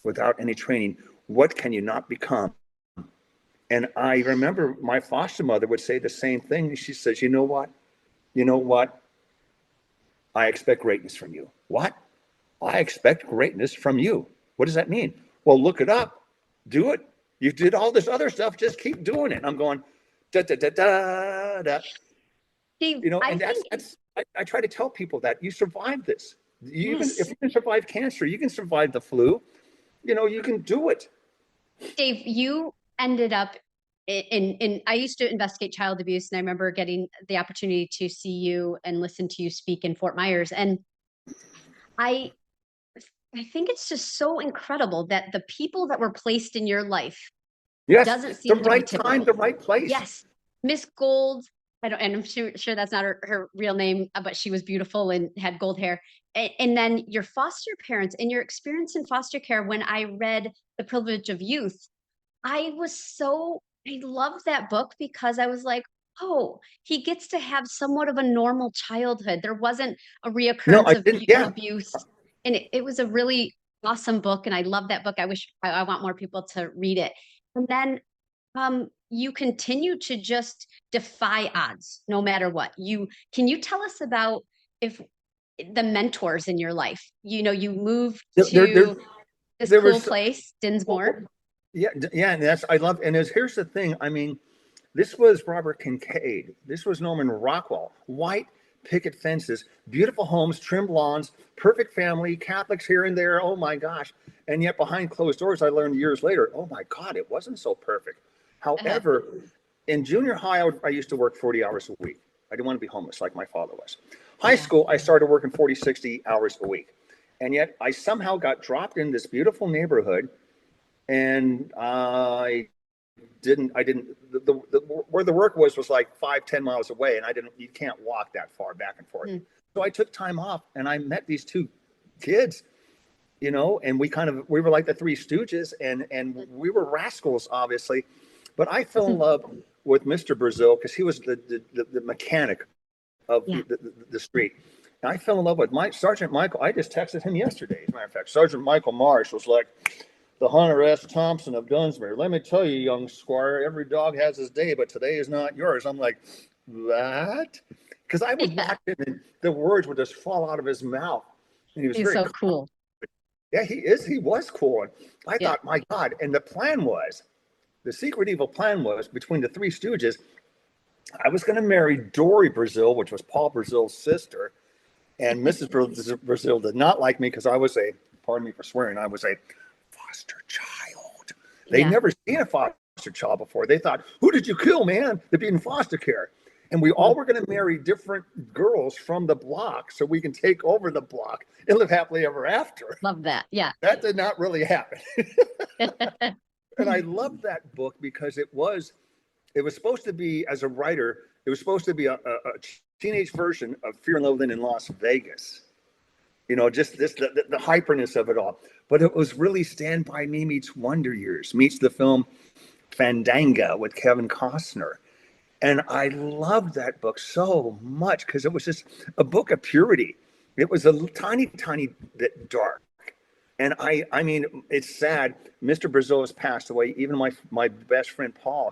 without any training, what can you not become?" And I remember my foster mother would say the same thing. She says, "You know what? You know what? I expect greatness from you." What? I expect greatness from you. What does that mean? Well, look it up. Do it. You did all this other stuff. Just keep doing it. I'm going, da da da da da. Steve, I And that's think that's I try to tell people that you survive this. Even if Yes. you can survive cancer, you can survive the flu. You can do it. Dave, you ended up in I used to investigate child abuse, and I remember getting the opportunity to see you and listen to you speak in Fort Myers. And I I think it's just so incredible that the people that were placed in your life Yes, doesn't the seem to be right time, the typical. right place. Yes, Miss Gold. I don't, and I'm sure that's not her real name, but she was beautiful and had gold hair. And then your foster parents and your experience in foster care. When I read The Privilege of Youth, I loved that book because I was like, oh, he gets to have somewhat of a normal childhood. There wasn't a No, reoccurrence I of didn't. Yeah, abuse. And it was a really awesome book. And I love that book. I want more people to read it. And then you continue to just defy odds no matter what. Can you tell us about if the mentors in your life? You moved there, there, to this there cool was. place, Dinsmore. Yeah, yeah, and that's I love. And here's the thing. I mean, this was Robert Kincaid. This was Norman Rockwell. White picket fences, beautiful homes, trimmed lawns, perfect family, Catholics here and there. Oh my gosh! And yet behind closed doors, I learned years later. Oh my God, it wasn't so perfect. Uh-huh. However, in junior high, I used to work 40 hours a week. I didn't want to be homeless like my father was. High Yeah. school, I started working 40, 60 hours a week. And yet I somehow got dropped in this beautiful neighborhood, and I didn't where the work was like 5, 10 miles away, and you can't walk that far back and forth. Mm. So I took time off, and I met these two kids, and we were like the Three Stooges, and we were rascals, obviously. But I fell in love with Mr. Brazil because he was the mechanic of Yeah. the street. And I fell in love with Sergeant Michael. I just texted him yesterday, as a matter of fact. Sergeant Michael Marsh was like, the Hunter S. Thompson of Dunsmuir. Let me tell you, young squire, every dog has his day, but today is not yours. I'm like, what? Because I would Yeah. watch him and the words would just fall out of his mouth. And he was He's very, so cool. yeah, he is. He was cool. And I Yeah. thought, my God. And the secret evil plan was between the Three Stooges, I was going to marry Dory Brazil, which was Paul Brazil's sister. And Mrs. Brazil did not like me because pardon me for swearing, I was a foster child. They'd Yeah. never seen a foster child before. They thought, who did you kill, man, to be in foster care? And we all Mm. were going to marry different girls from the block so we can take over the block and live happily ever after. Love that. Yeah. That did not really happen. And I love that book because it was supposed to be, as a writer, it was supposed to be a teenage version of Fear and Loathing in Las Vegas. Just the hyperness of it all. But it was really Stand By Me meets Wonder Years, meets the film Fandanga with Kevin Costner. And I loved that book so much because it was just a book of purity. It was a tiny, tiny bit dark. And I mean, it's sad. Mr. Brazil has passed away. Even my best friend Paul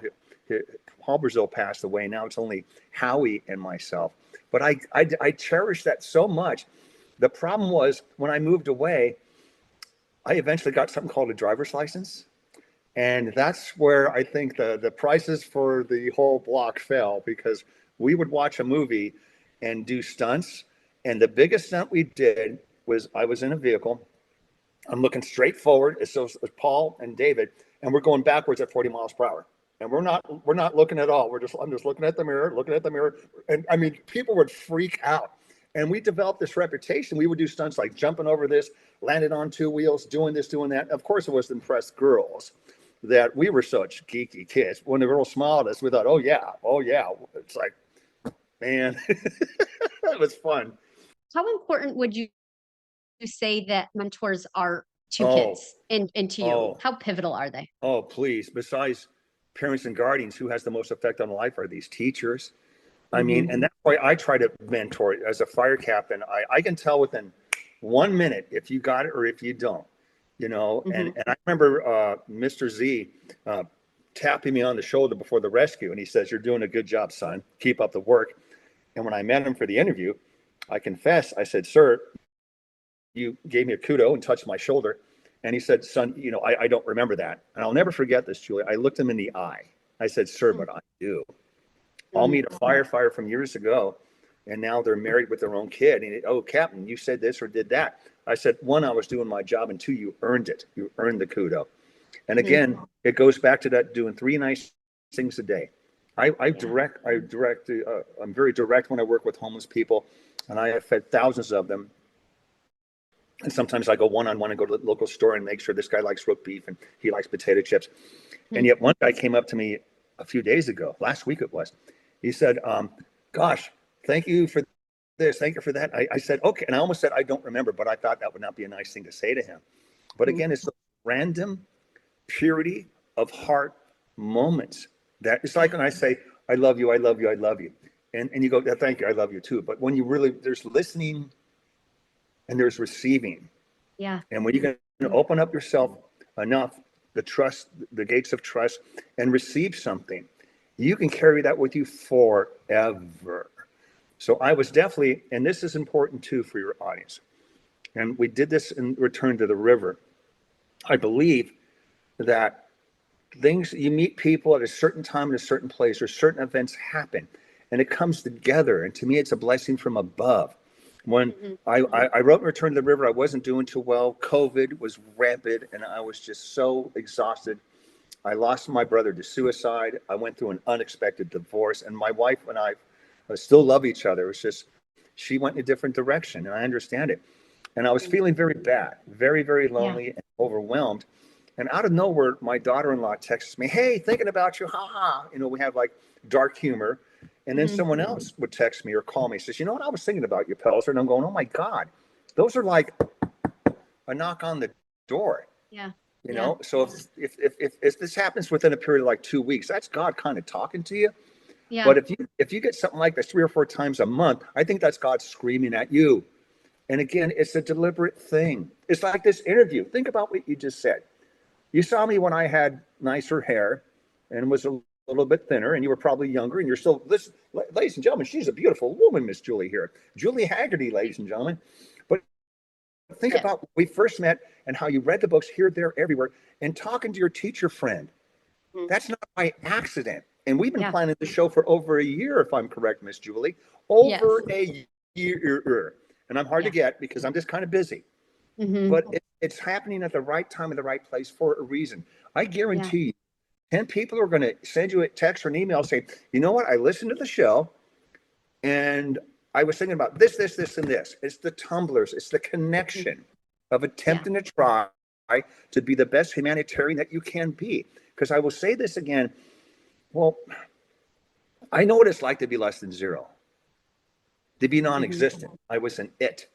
Brazil passed away. Now it's only Howie and myself. But I cherish that so much. The problem was when I moved away, I eventually got something called a driver's license. And that's where I think the prices for the whole block fell because we would watch a movie and do stunts. And the biggest stunt we did was I was in a vehicle. I'm looking straight forward. It's Paul and David, and we're going backwards at 40 miles per hour. And we're not looking at all. I'm just looking at the mirror. And I mean, people would freak out. And we developed this reputation. We would do stunts like jumping over this, landing on two wheels, doing this, doing that. Of course, it was to impress girls that we were such geeky kids. When the girls smiled at us, we thought, oh yeah, oh yeah. It's like, man, it was fun. How important would you say that mentors are to Oh, kids and to you? oh, How pivotal are they? oh, please. Besides parents and guardians, who has the most effect on life are these teachers. I mean, Hmm. and that's why I try to mentor as a fire captain. I can tell within 1 minute if you got it or if you don't, Hmm. and I remember Mr. Z tapping me on the shoulder before the rescue. And he says, "You're doing a good job, son. Keep up the work." And when I met him for the interview, I confess, I said, "Sir, you gave me a kudo and touched my shoulder." And he said, "Son, I don't remember that." And I'll never forget this, Julie. I looked him in the eye. I said, "Sir, but I do." I'll meet a firefighter from years ago and now they're married with their own kid. And oh, Captain, you said this or did that. I said, one, I was doing my job, and two, you earned it. You earned the kudo. And again, it goes back to that doing 3 nice things a day. I'm very direct when I work with homeless people, and I have fed thousands of them. And sometimes I go one-on-one and go to the local store and make sure this guy likes roast beef and he likes potato chips. And yet one guy came up to me a few days ago, last week it was. He said, gosh, thank you for this, thank you for that. I said, okay. And I almost said, I don't remember, but I thought that would not be a nice thing to say to him. But again, it's the random purity of heart moments that it's like when I say, I love you, I love you, I love you. And you go, yeah, thank you, I love you too. But when you really, there's listening and there's receiving. Yeah. And when you can open up yourself enough, the gates of trust, and receive something, you can carry that with you forever. So I was definitely, and this is important too for your audience. And we did this in Return to the River. I believe that you meet people at a certain time in a certain place, or certain events happen, and it comes together. And to me, it's a blessing from above. When I wrote Return to the River, I wasn't doing too well. COVID was rampant, and I was just so exhausted. I lost my brother to suicide. I went through an unexpected divorce, and my wife and I still love each other. It's just she went in a different direction, and I understand it. And I was feeling very bad, very, very lonely and overwhelmed. And out of nowhere, my daughter-in-law texts me, hey, thinking about you, ha ha. We have like dark humor. And then someone else would text me or call me, says, you know what, I was thinking about you, Pelzer. And I'm going, oh my God, those are like a knock on the door. Yeah. So if this happens within a period of like 2 weeks, that's God kind of talking to you. Yeah. But if you get something like this 3 or 4 times a month, I think that's God screaming at you. And again, it's a deliberate thing. It's like this interview. Think about what you just said. You saw me when I had nicer hair and was a little bit thinner, and you were probably younger, and you're still, listen, ladies and gentlemen, she's a beautiful woman, Miss Julie here. Julie Haggerty, ladies and gentlemen. But think about when we first met and how you read the books here, there, everywhere, and talking to your teacher friend. That's not by accident. And we've been planning the show for over a year, if I'm correct, Miss Julie. Over a year. And I'm hard to get because I'm just kind of busy. But it's happening at the right time in the right place for a reason. I guarantee you, 10 people are going to send you a text or an email saying, you know what, I listened to the show and I was thinking about this, this, this, and this. It's the tumblers. It's the connection of attempting to try to be the best humanitarian that you can be. Because I will say this again. Well, I know what it's like to be less than zero, to be non-existent. I was an it.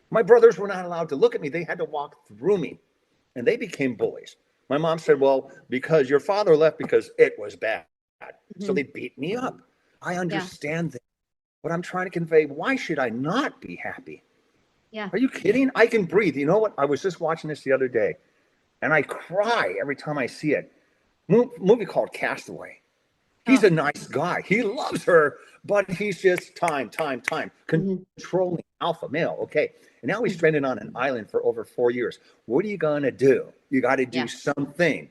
My brothers were not allowed to look at me. They had to walk through me, and they became bullies. My mom said, well, because your father left because it was bad. So they beat me up. I understand that. But I'm trying to convey, why should I not be happy? Yeah. Are you kidding? I can breathe. You know what? I was just watching this the other day, and I cry every time I see it. Movie called Castaway. He's a nice guy. He loves her, but he's just time, controlling alpha male. Okay. And now he's stranded on an island for over 4 years. What are you going to do? You got to do something.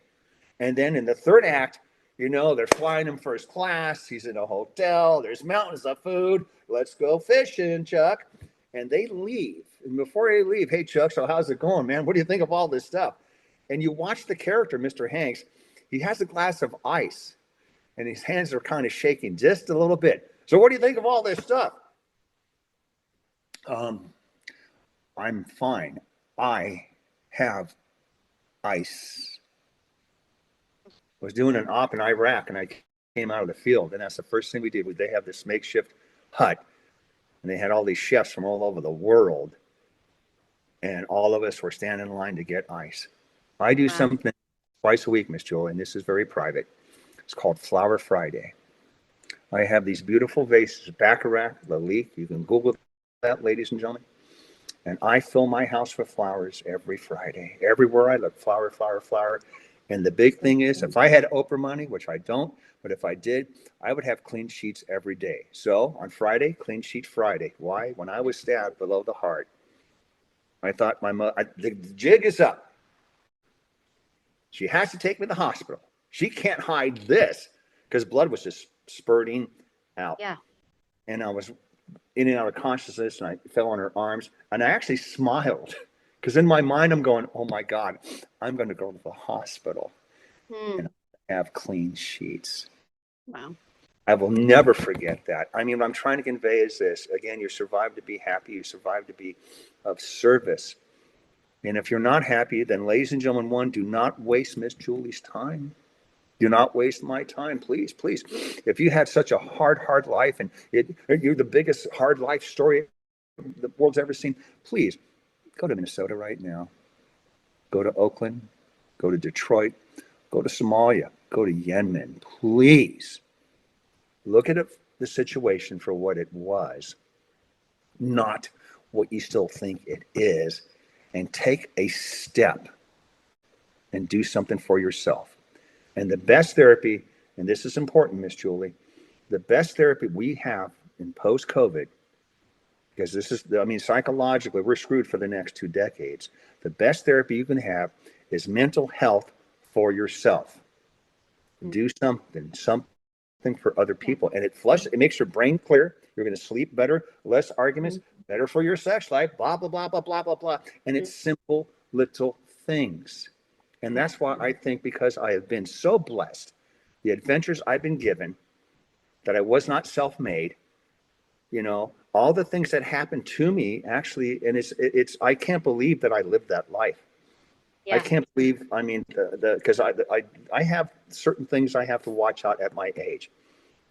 And then in the third act, they're flying him first class. He's in a hotel. There's mountains of food. Let's go fishing, Chuck. And they leave. And before they leave, hey, Chuck, so how's it going, man? What do you think of all this stuff? And you watch the character, Mr. Hanks. He has a glass of ice, and his hands are kind of shaking just a little bit. So what do you think of all this stuff? I'm fine. I have ice. I was doing an op in Iraq, and I came out of the field, and that's the first thing we did. They have this makeshift hut, and they had all these chefs from all over the world, and all of us were standing in line to get ice. I do something twice a week, Miss Julie, and this is very private. It's called Flower Friday. I have these beautiful vases, Baccarat, Lalique. You can Google that, ladies and gentlemen. And I fill my house with flowers every Friday. Everywhere I look, flower, flower, flower. And the big thing is, if I had Oprah money, which I don't, but if I did, I would have clean sheets every day. So on Friday, Clean Sheet Friday. Why? When I was stabbed below the heart, I thought the jig is up. She has to take me to the hospital. She can't hide this because blood was just spurting out. Yeah. And I was in and out of consciousness, and I fell on her arms, and I actually smiled because in my mind I'm going, oh my God, I'm going to go to the hospital and have clean sheets. Wow. I will never forget that. I mean, what I'm trying to convey is this. Again, you survive to be happy. You survive to be of service. And if you're not happy, then ladies and gentlemen, one, do not waste Miss Julie's time. Do not waste my time, please, please. If you had such a hard life and you're the biggest hard life story the world's ever seen, please go to Minnesota right now. Go to Oakland. Go to Detroit. Go to Somalia. Go to Yemen. Please look at the situation for what it was, not what you still think it is, and take a step and do something for yourself. And the best therapy, and this is important, Miss Julie, the best therapy we have in post-COVID, because this is, I mean, psychologically, we're screwed for the next 2 decades. The best therapy you can have is mental health for yourself. Do something for other people, and it makes your brain clear. You're going to sleep better, less arguments, better for your sex life, blah blah blah blah blah blah blah. And it's simple little things. And that's why I think, because I have been so blessed, the adventures I've been given, that I was not self-made, all the things that happened to me actually, and it's I can't believe that I lived that life. I can't believe, I mean, because I have certain things I have to watch out at my age.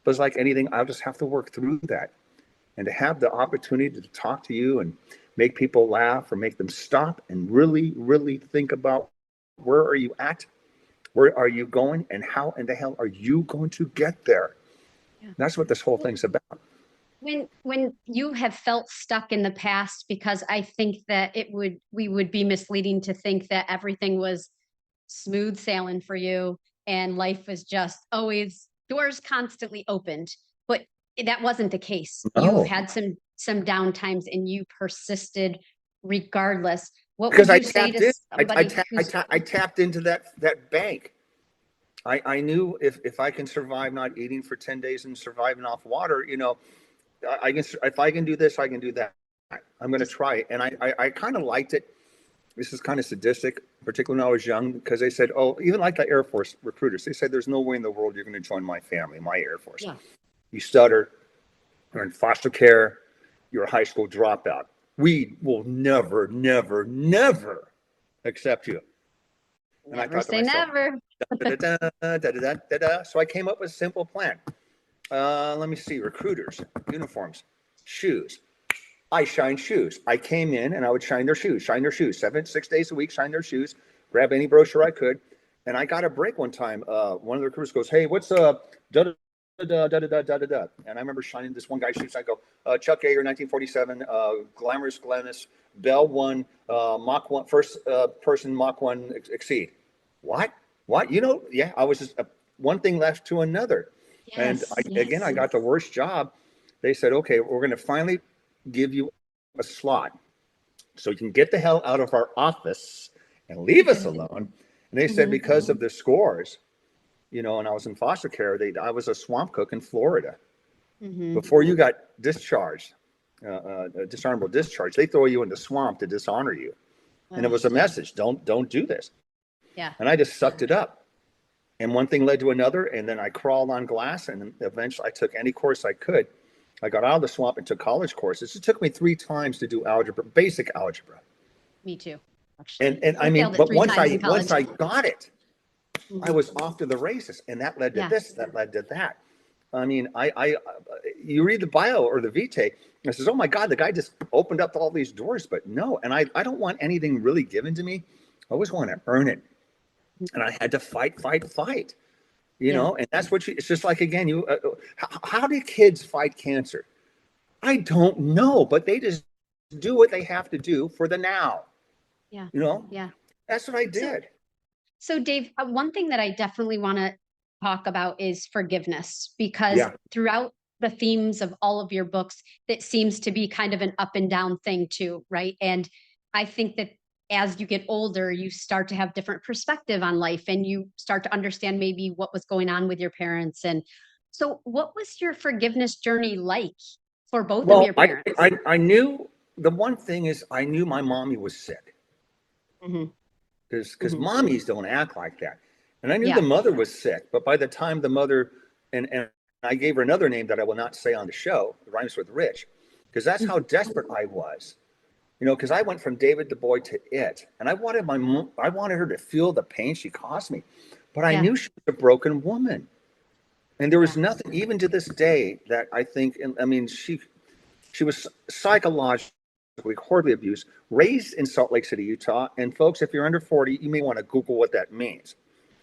But it's like anything, I'll just have to work through that. And to have the opportunity to talk to you and make people laugh or make them stop and really, really think about, where are you at? Where are you going? And how in the hell are you going to get there? That's what this whole thing's about. When you have felt stuck in the past, because I think that we would be misleading to think that everything was smooth sailing for you and life was just always doors constantly opened, but that wasn't the case. You've No, had some down times and you persisted regardless. What because would I you say tapped to in. somebody who's I tapped into that bank. I knew if I can survive not eating for 10 days and surviving off water, I can, if I can do this, I can do that. I'm going to try it. And I kind of liked it. This is kind of sadistic, particularly when I was young, because they said, oh, even like the Air Force recruiters, they said, there's no way in the world you're going to join my family, my Air Force. yeah. You stutter, you're in foster care, you're a high school dropout. We will never, never, never accept you. And I Never thought to say myself, never. da, da, da, da, da, da, da. So I came up with a simple plan. Let me see, recruiters, uniforms, shoes. I shine shoes. I came in and I would shine their shoes, 6 days a week, shine their shoes, grab any brochure I could. And I got a break one time. One of the recruiters goes, hey, what's da da da da da da da da. And I remember shining this one guy's shoes. I go, Chuck Yeager, 1947, Glamorous Glennis, Bell 1, Mach 1, first person Mach 1 exceed. What? Yeah, I was just one thing left to another. And Yes, again, I yes. got the worst job. They said, okay, we're going to finally give you a slot so you can get the hell out of our office and leave us alone. And they said, because of the scores, and I was in foster care, I was a swamp cook in Florida. Before you got discharged, dishonorable discharge, they throw you in the swamp to dishonor you. And it was a message, don't do this. Yeah. And I just sucked it up. And one thing led to another. And then I crawled on glass, and eventually I took any course I could. I got out of the swamp and took college courses. It took me 3 times to do algebra, basic algebra. Me too. Actually. And I I mean, failed it but 3 times in once college. I got it, I was off to the races, and that led to this, that led to that. I mean, you read the bio or the vitae, and it says, oh my God, the guy just opened up all these doors. But no, and I don't want anything really given to me. I always want to earn it. And I had to fight. And that's what it's just like, again, how do kids fight cancer? I don't know, but they just do what they have to do for the now. Yeah. Yeah. That's what I did. So Dave, one thing that I definitely want to talk about is forgiveness, because throughout the themes of all of your books, that seems to be kind of an up and down thing too, right? And I think that as you get older, you start to have different perspective on life and you start to understand maybe what was going on with your parents. And so what was your forgiveness journey like for both of Well, your parents? I knew the one thing is I knew my mommy was sick Hmm. because Hmm. mommies don't act like that. And I knew the Yeah. mother was sick, but by the time the mother, and I gave her another name that I will not say on the show, it rhymes with Rich, because that's how desperate I was. Because I went from David the Boy to it, and I wanted her to feel the pain she caused me, but I Yeah. knew she was a broken woman, and there was Yeah. nothing, even to this day, that I think. I mean, she was psychologically horribly abused, raised in Salt Lake City, Utah. And folks, if you're under 40, you may want to Google what that means.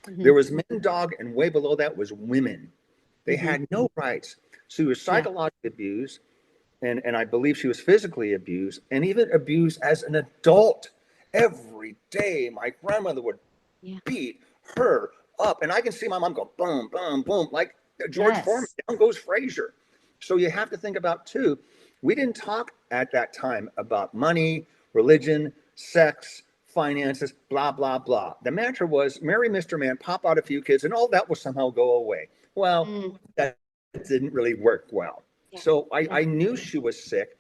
Hmm. There was men dog, and way below that was women. They Hmm. had no rights. She was Yeah. psychologically abused, and I believe she was physically abused, and even abused as an adult. Every day, my grandmother would Yeah. beat her up, and I can see my mom go boom, boom, boom, like George Foreman. Yes. Down goes Frazier. So you have to think about too. We didn't talk at that time about money, religion, sex, finances, blah blah blah. The mantra was marry Mr. Man, pop out a few kids, and all that will somehow go away. Well, Mm. that didn't really work well. Yeah. So I Yeah. knew she was sick,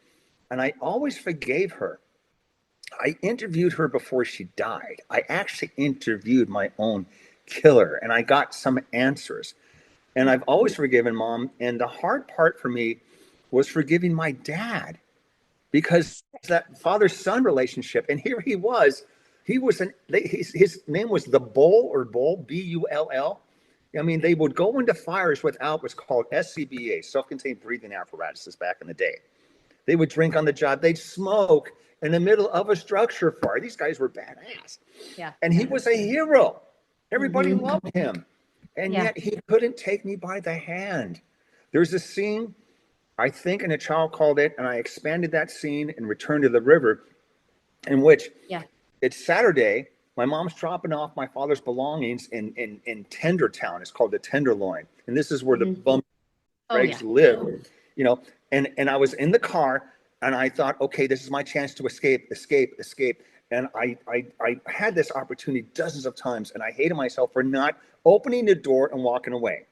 and I always forgave her. I interviewed her before she died. I actually interviewed my own killer, and I got some answers. And I've always forgiven mom. And the hard part for me was forgiving my dad, because that father son relationship. And here he was. His name was the Bull, or Bull, Bull. I mean, they would go into fires without what's called SCBA, self contained breathing apparatuses, back in the day. They would drink on the job. They'd smoke in the middle of a structure fire. These guys were badass. Yeah. And he Yeah. was a hero. Everybody Hmm. loved him. And Yeah. yet he couldn't take me by the hand. There's a scene, I think, in A Child Called It, and I expanded that scene in Return to the River, in which Yeah. it's Saturday. My mom's dropping off my father's belongings in Tendertown. It's called the Tenderloin. And this is where the Hmm. bum Oh Greg's yeah. live, you know, and I was in the car, and I thought, okay, this is my chance to escape. And I had this opportunity dozens of times, and I hated myself for not opening the door and walking away.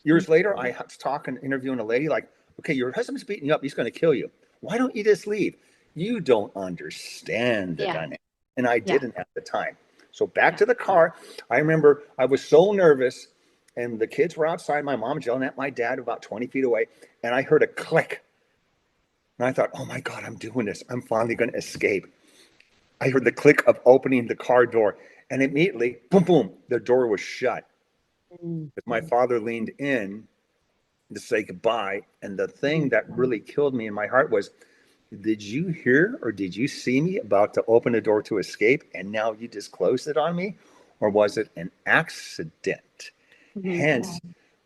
Years later, I was talking, interviewing a lady, like, okay, your husband's beating you up. He's going to kill you. Why don't you just leave? You don't understand the Yeah. dynamic. And I Yeah. didn't at the time. So back Yeah. to the car. I remember I was so nervous, and the kids were outside. My mom's yelling at my dad about 20 feet away. And I heard a click. And I thought, oh my God, I'm doing this. I'm finally going to escape. I heard the click of opening the car door. And immediately, boom, boom, the door was shut. Mm. But my father leaned in to say goodbye. And the thing Mhm. that really killed me in my heart was, did you hear or did you see me about to open the door to escape, and now you just closed it on me? Or was it an accident? Mhm. Hence,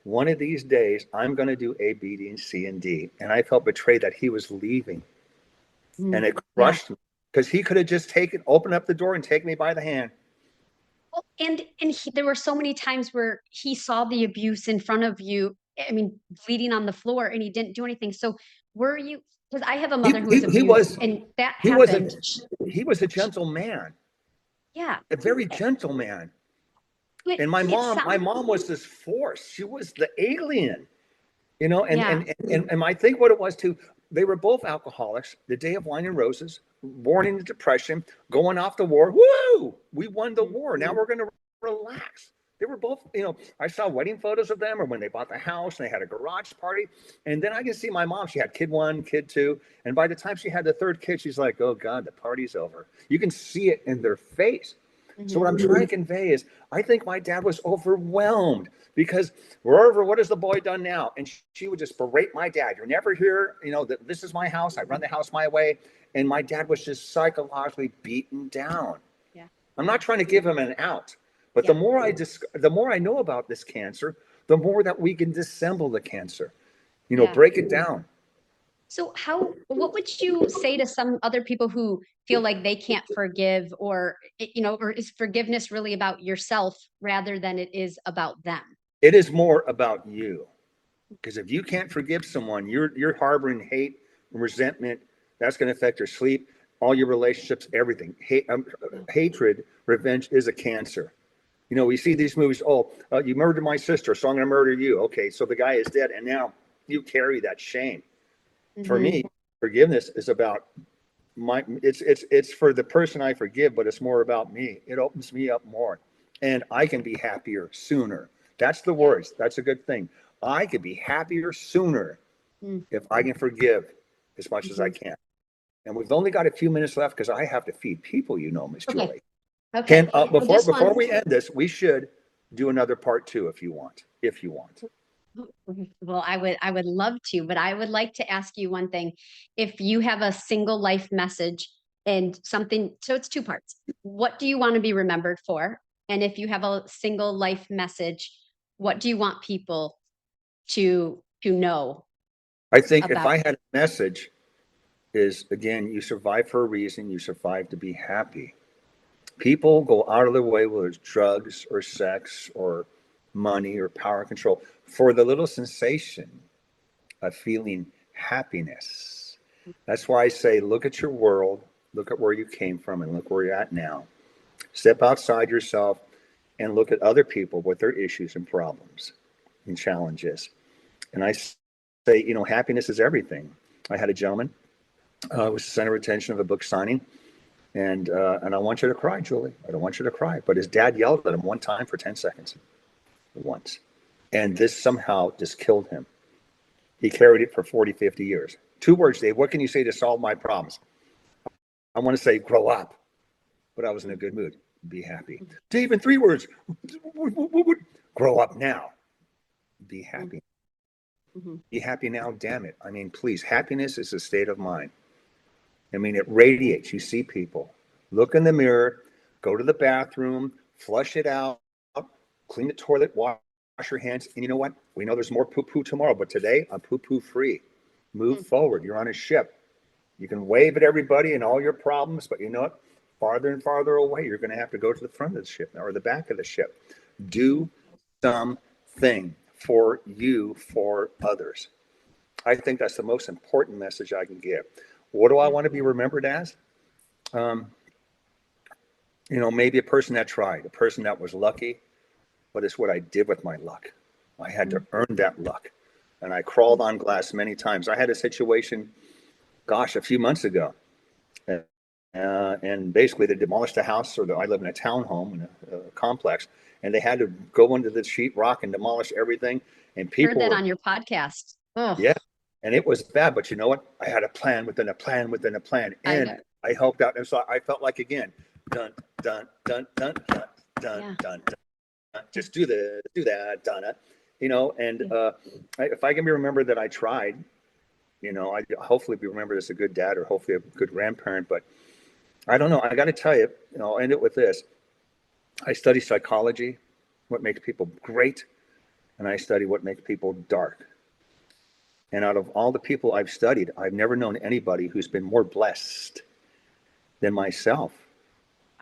one of these days, I'm going to do A, B, D, and C, and D. And I felt betrayed that he was leaving. And Mhm. it Yeah. crushed me, because he could have just opened up the door and taken me by the hand. Well, there were so many times where he saw the abuse in front of you. I mean, bleeding on the floor, and he didn't do anything. So, were you? Because I have a He, mother who he, was he abused, was and that he was a happened. he was a gentle man, Yeah, a very gentle man. but And it my sounds. mom was this force. She was the alien. You know, and Yeah. and and I think what it was too, they were both alcoholics. The Day of Wine and Roses, born in the Depression, going off the war. Woo! We won the Mhm. war. Now we're going to relax. They were both, I saw wedding photos of them, or when they bought the house and they had a garage party. And then I can see my mom. She had kid one, kid two, and by the time she had the third kid, she's like, "Oh God, the party's over." You can see it in their face. So what Mhm. I'm trying to convey is, I think my dad was overwhelmed, because wherever, what has the boy done now? And she would just berate my dad. You're never here. That this is my house. I run the house my way. And my dad was just psychologically beaten down. Yeah. I'm not trying to give him an out, but Yeah. the more I know about this cancer, the more that we can dissemble the cancer. Yeah. Break it down. So, what would you say to some other people who feel like they can't forgive, or, or is forgiveness really about yourself rather than it is about them? It is more about you. Because if you can't forgive someone, you're harboring hate and resentment. That's going to affect your sleep, all your relationships, everything. Yeah. Hatred, revenge is a cancer. We see these movies. Oh, you murdered my sister, so I'm going to murder you. Okay, so the guy is dead, and now you carry that shame. For Mm-hmm. me, forgiveness is about it's for the person I forgive, but it's more about me. It opens me up more, and I can be happier sooner. That's the Yeah. words. That's a good thing. I could be happier sooner if I can forgive as much as I Mm-hmm. can. And we've only got a few minutes left because I have to feed people, Miss Okay. Julie. Okay. Can Well, this before one. we end this, we should do another part two if you want. If you want. Well, I would love to, but I would like to ask you one thing. If you have a single life message and something, so it's two parts. What do you want to be remembered for? And if you have a single life message, what do you want people to know I think if about? I had a message is again, you survive for a reason, you survive to be happy. People go out of their way, whether it's drugs or sex or money or power control, for the little sensation of feeling happiness. That's why I say, look at your world, look at where you came from, and look where you're at now. Step outside yourself and look at other people with their issues and problems and challenges. And I say, happiness is everything. I had a gentleman, was the center of attention of a book signing, and I want you to cry, Julie. I don't want you to cry. But his dad yelled at him one time for 10 seconds, once. And this somehow just killed him. He carried it for 40, 50 years. Two words, Dave. What can you say to solve my problems? I want to say, grow up. But I was in a good mood. Be happy. Dave, in three words, grow up now. Be happy. Mm-hmm. Be happy now, damn it. I mean, please, happiness is a state of mind. I mean, it radiates. You see people. Look in the mirror, go to the bathroom, flush it out, clean the toilet, wash your hands. And you know what? We know there's more poo poo tomorrow, but today I'm poo poo free. Move forward. You're on a ship. You can wave at everybody and all your problems, but you know what? Farther and farther away, you're going to have to go to the front of the ship or the back of the ship. Do something for you, for others. I think that's the most important message I can give. What do I Yeah. want to be remembered as? Um, maybe a person that tried, a person that was lucky, but it's what I did with my luck. I had to earn that luck. And I crawled on glass many times. I had a situation, gosh, a few months ago. And basically, they demolished a house, I live in a townhome in a complex, and they had to go into the sheetrock and demolish everything. And Heard people that were, on your podcast. Oh, yeah, and it was bad. But you know what? I had a plan within a plan within a plan, I and know. I helped out. And so I felt like again, dun dun dun dun dun dun Yeah. dun. Just do this, do that, done it. And Yeah. if I can be remembered that I tried, I hopefully be remembered as a good dad or hopefully a good grandparent. But I don't know. I got to tell you, I'll end it with this. I study psychology, what makes people great, and I study what makes people dark. And out of all the people I've studied, I've never known anybody who's been more blessed than myself.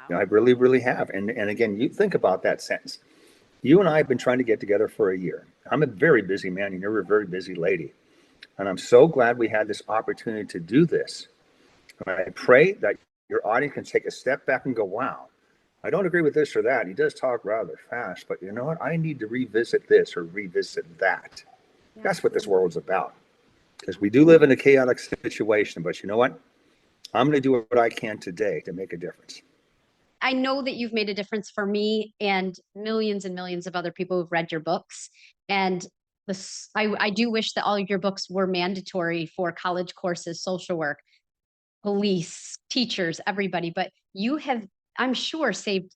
Wow. I really, really have. And again, you think about that sentence. You and I have been trying to get together for a year. I'm a very busy man, and you're a very busy lady. And I'm so glad we had this opportunity to do this. And I pray that your audience can take a step back and go, wow, I don't agree with this or that. He does talk rather fast, but you know what? I need to revisit this or revisit that. Yeah. That's what this world's about. Because we do live in a chaotic situation, but you know what? I'm going to do what I can today to make a difference. I know that you've made a difference for me and millions of other people who've read your books. And I do wish that all of your books were mandatory for college courses, social work, police, teachers, everybody. But you have, I'm sure, saved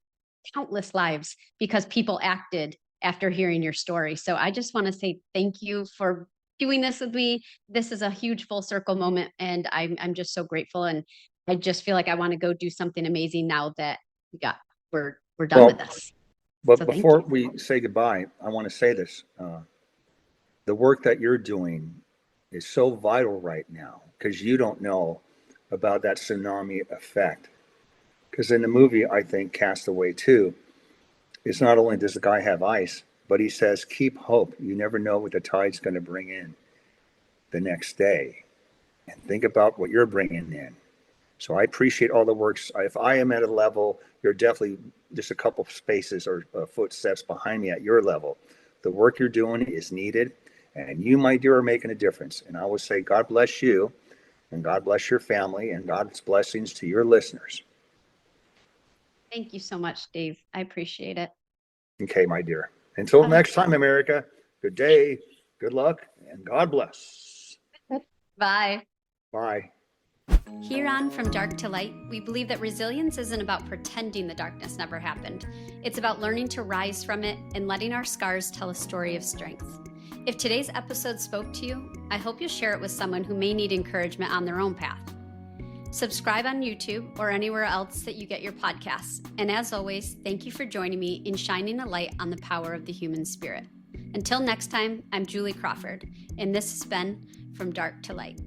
countless lives because people acted after hearing your story. So I just want to say thank you for doing this with me. This is a huge full circle moment, and I'm just so grateful. And I just feel like I want to go do something amazing now that we got we're done with Well, this. but So thank before you. we say goodbye, I want to say this. The work that you're doing is so vital right now because you don't know about that tsunami effect. Because in the movie, I think Castaway 2, it's not only does the guy have ice, but he says, keep hope. You never know what the tide's going to bring in the next day. And think about what you're bringing in. So I appreciate all the works. If I am at a level, you're definitely just a couple spaces or footsteps behind me at your level. The work you're doing is needed. And you, my dear, are making a difference. And I will say, God bless you, and God bless your family, and God's blessings to your listeners. Thank you so much, Dave. I appreciate it. Okay, my dear. Until next time, America, good day, good luck, and God bless. Bye. Bye. Here on From Dark to Light, we believe that resilience isn't about pretending the darkness never happened. It's about learning to rise from it and letting our scars tell a story of strength. If today's episode spoke to you, I hope you'll share it with someone who may need encouragement on their own path. Subscribe on YouTube or anywhere else that you get your podcasts. And as always, thank you for joining me in shining a light on the power of the human spirit. Until next time, I'm Julie Crawford, and this has been From Dark to Light.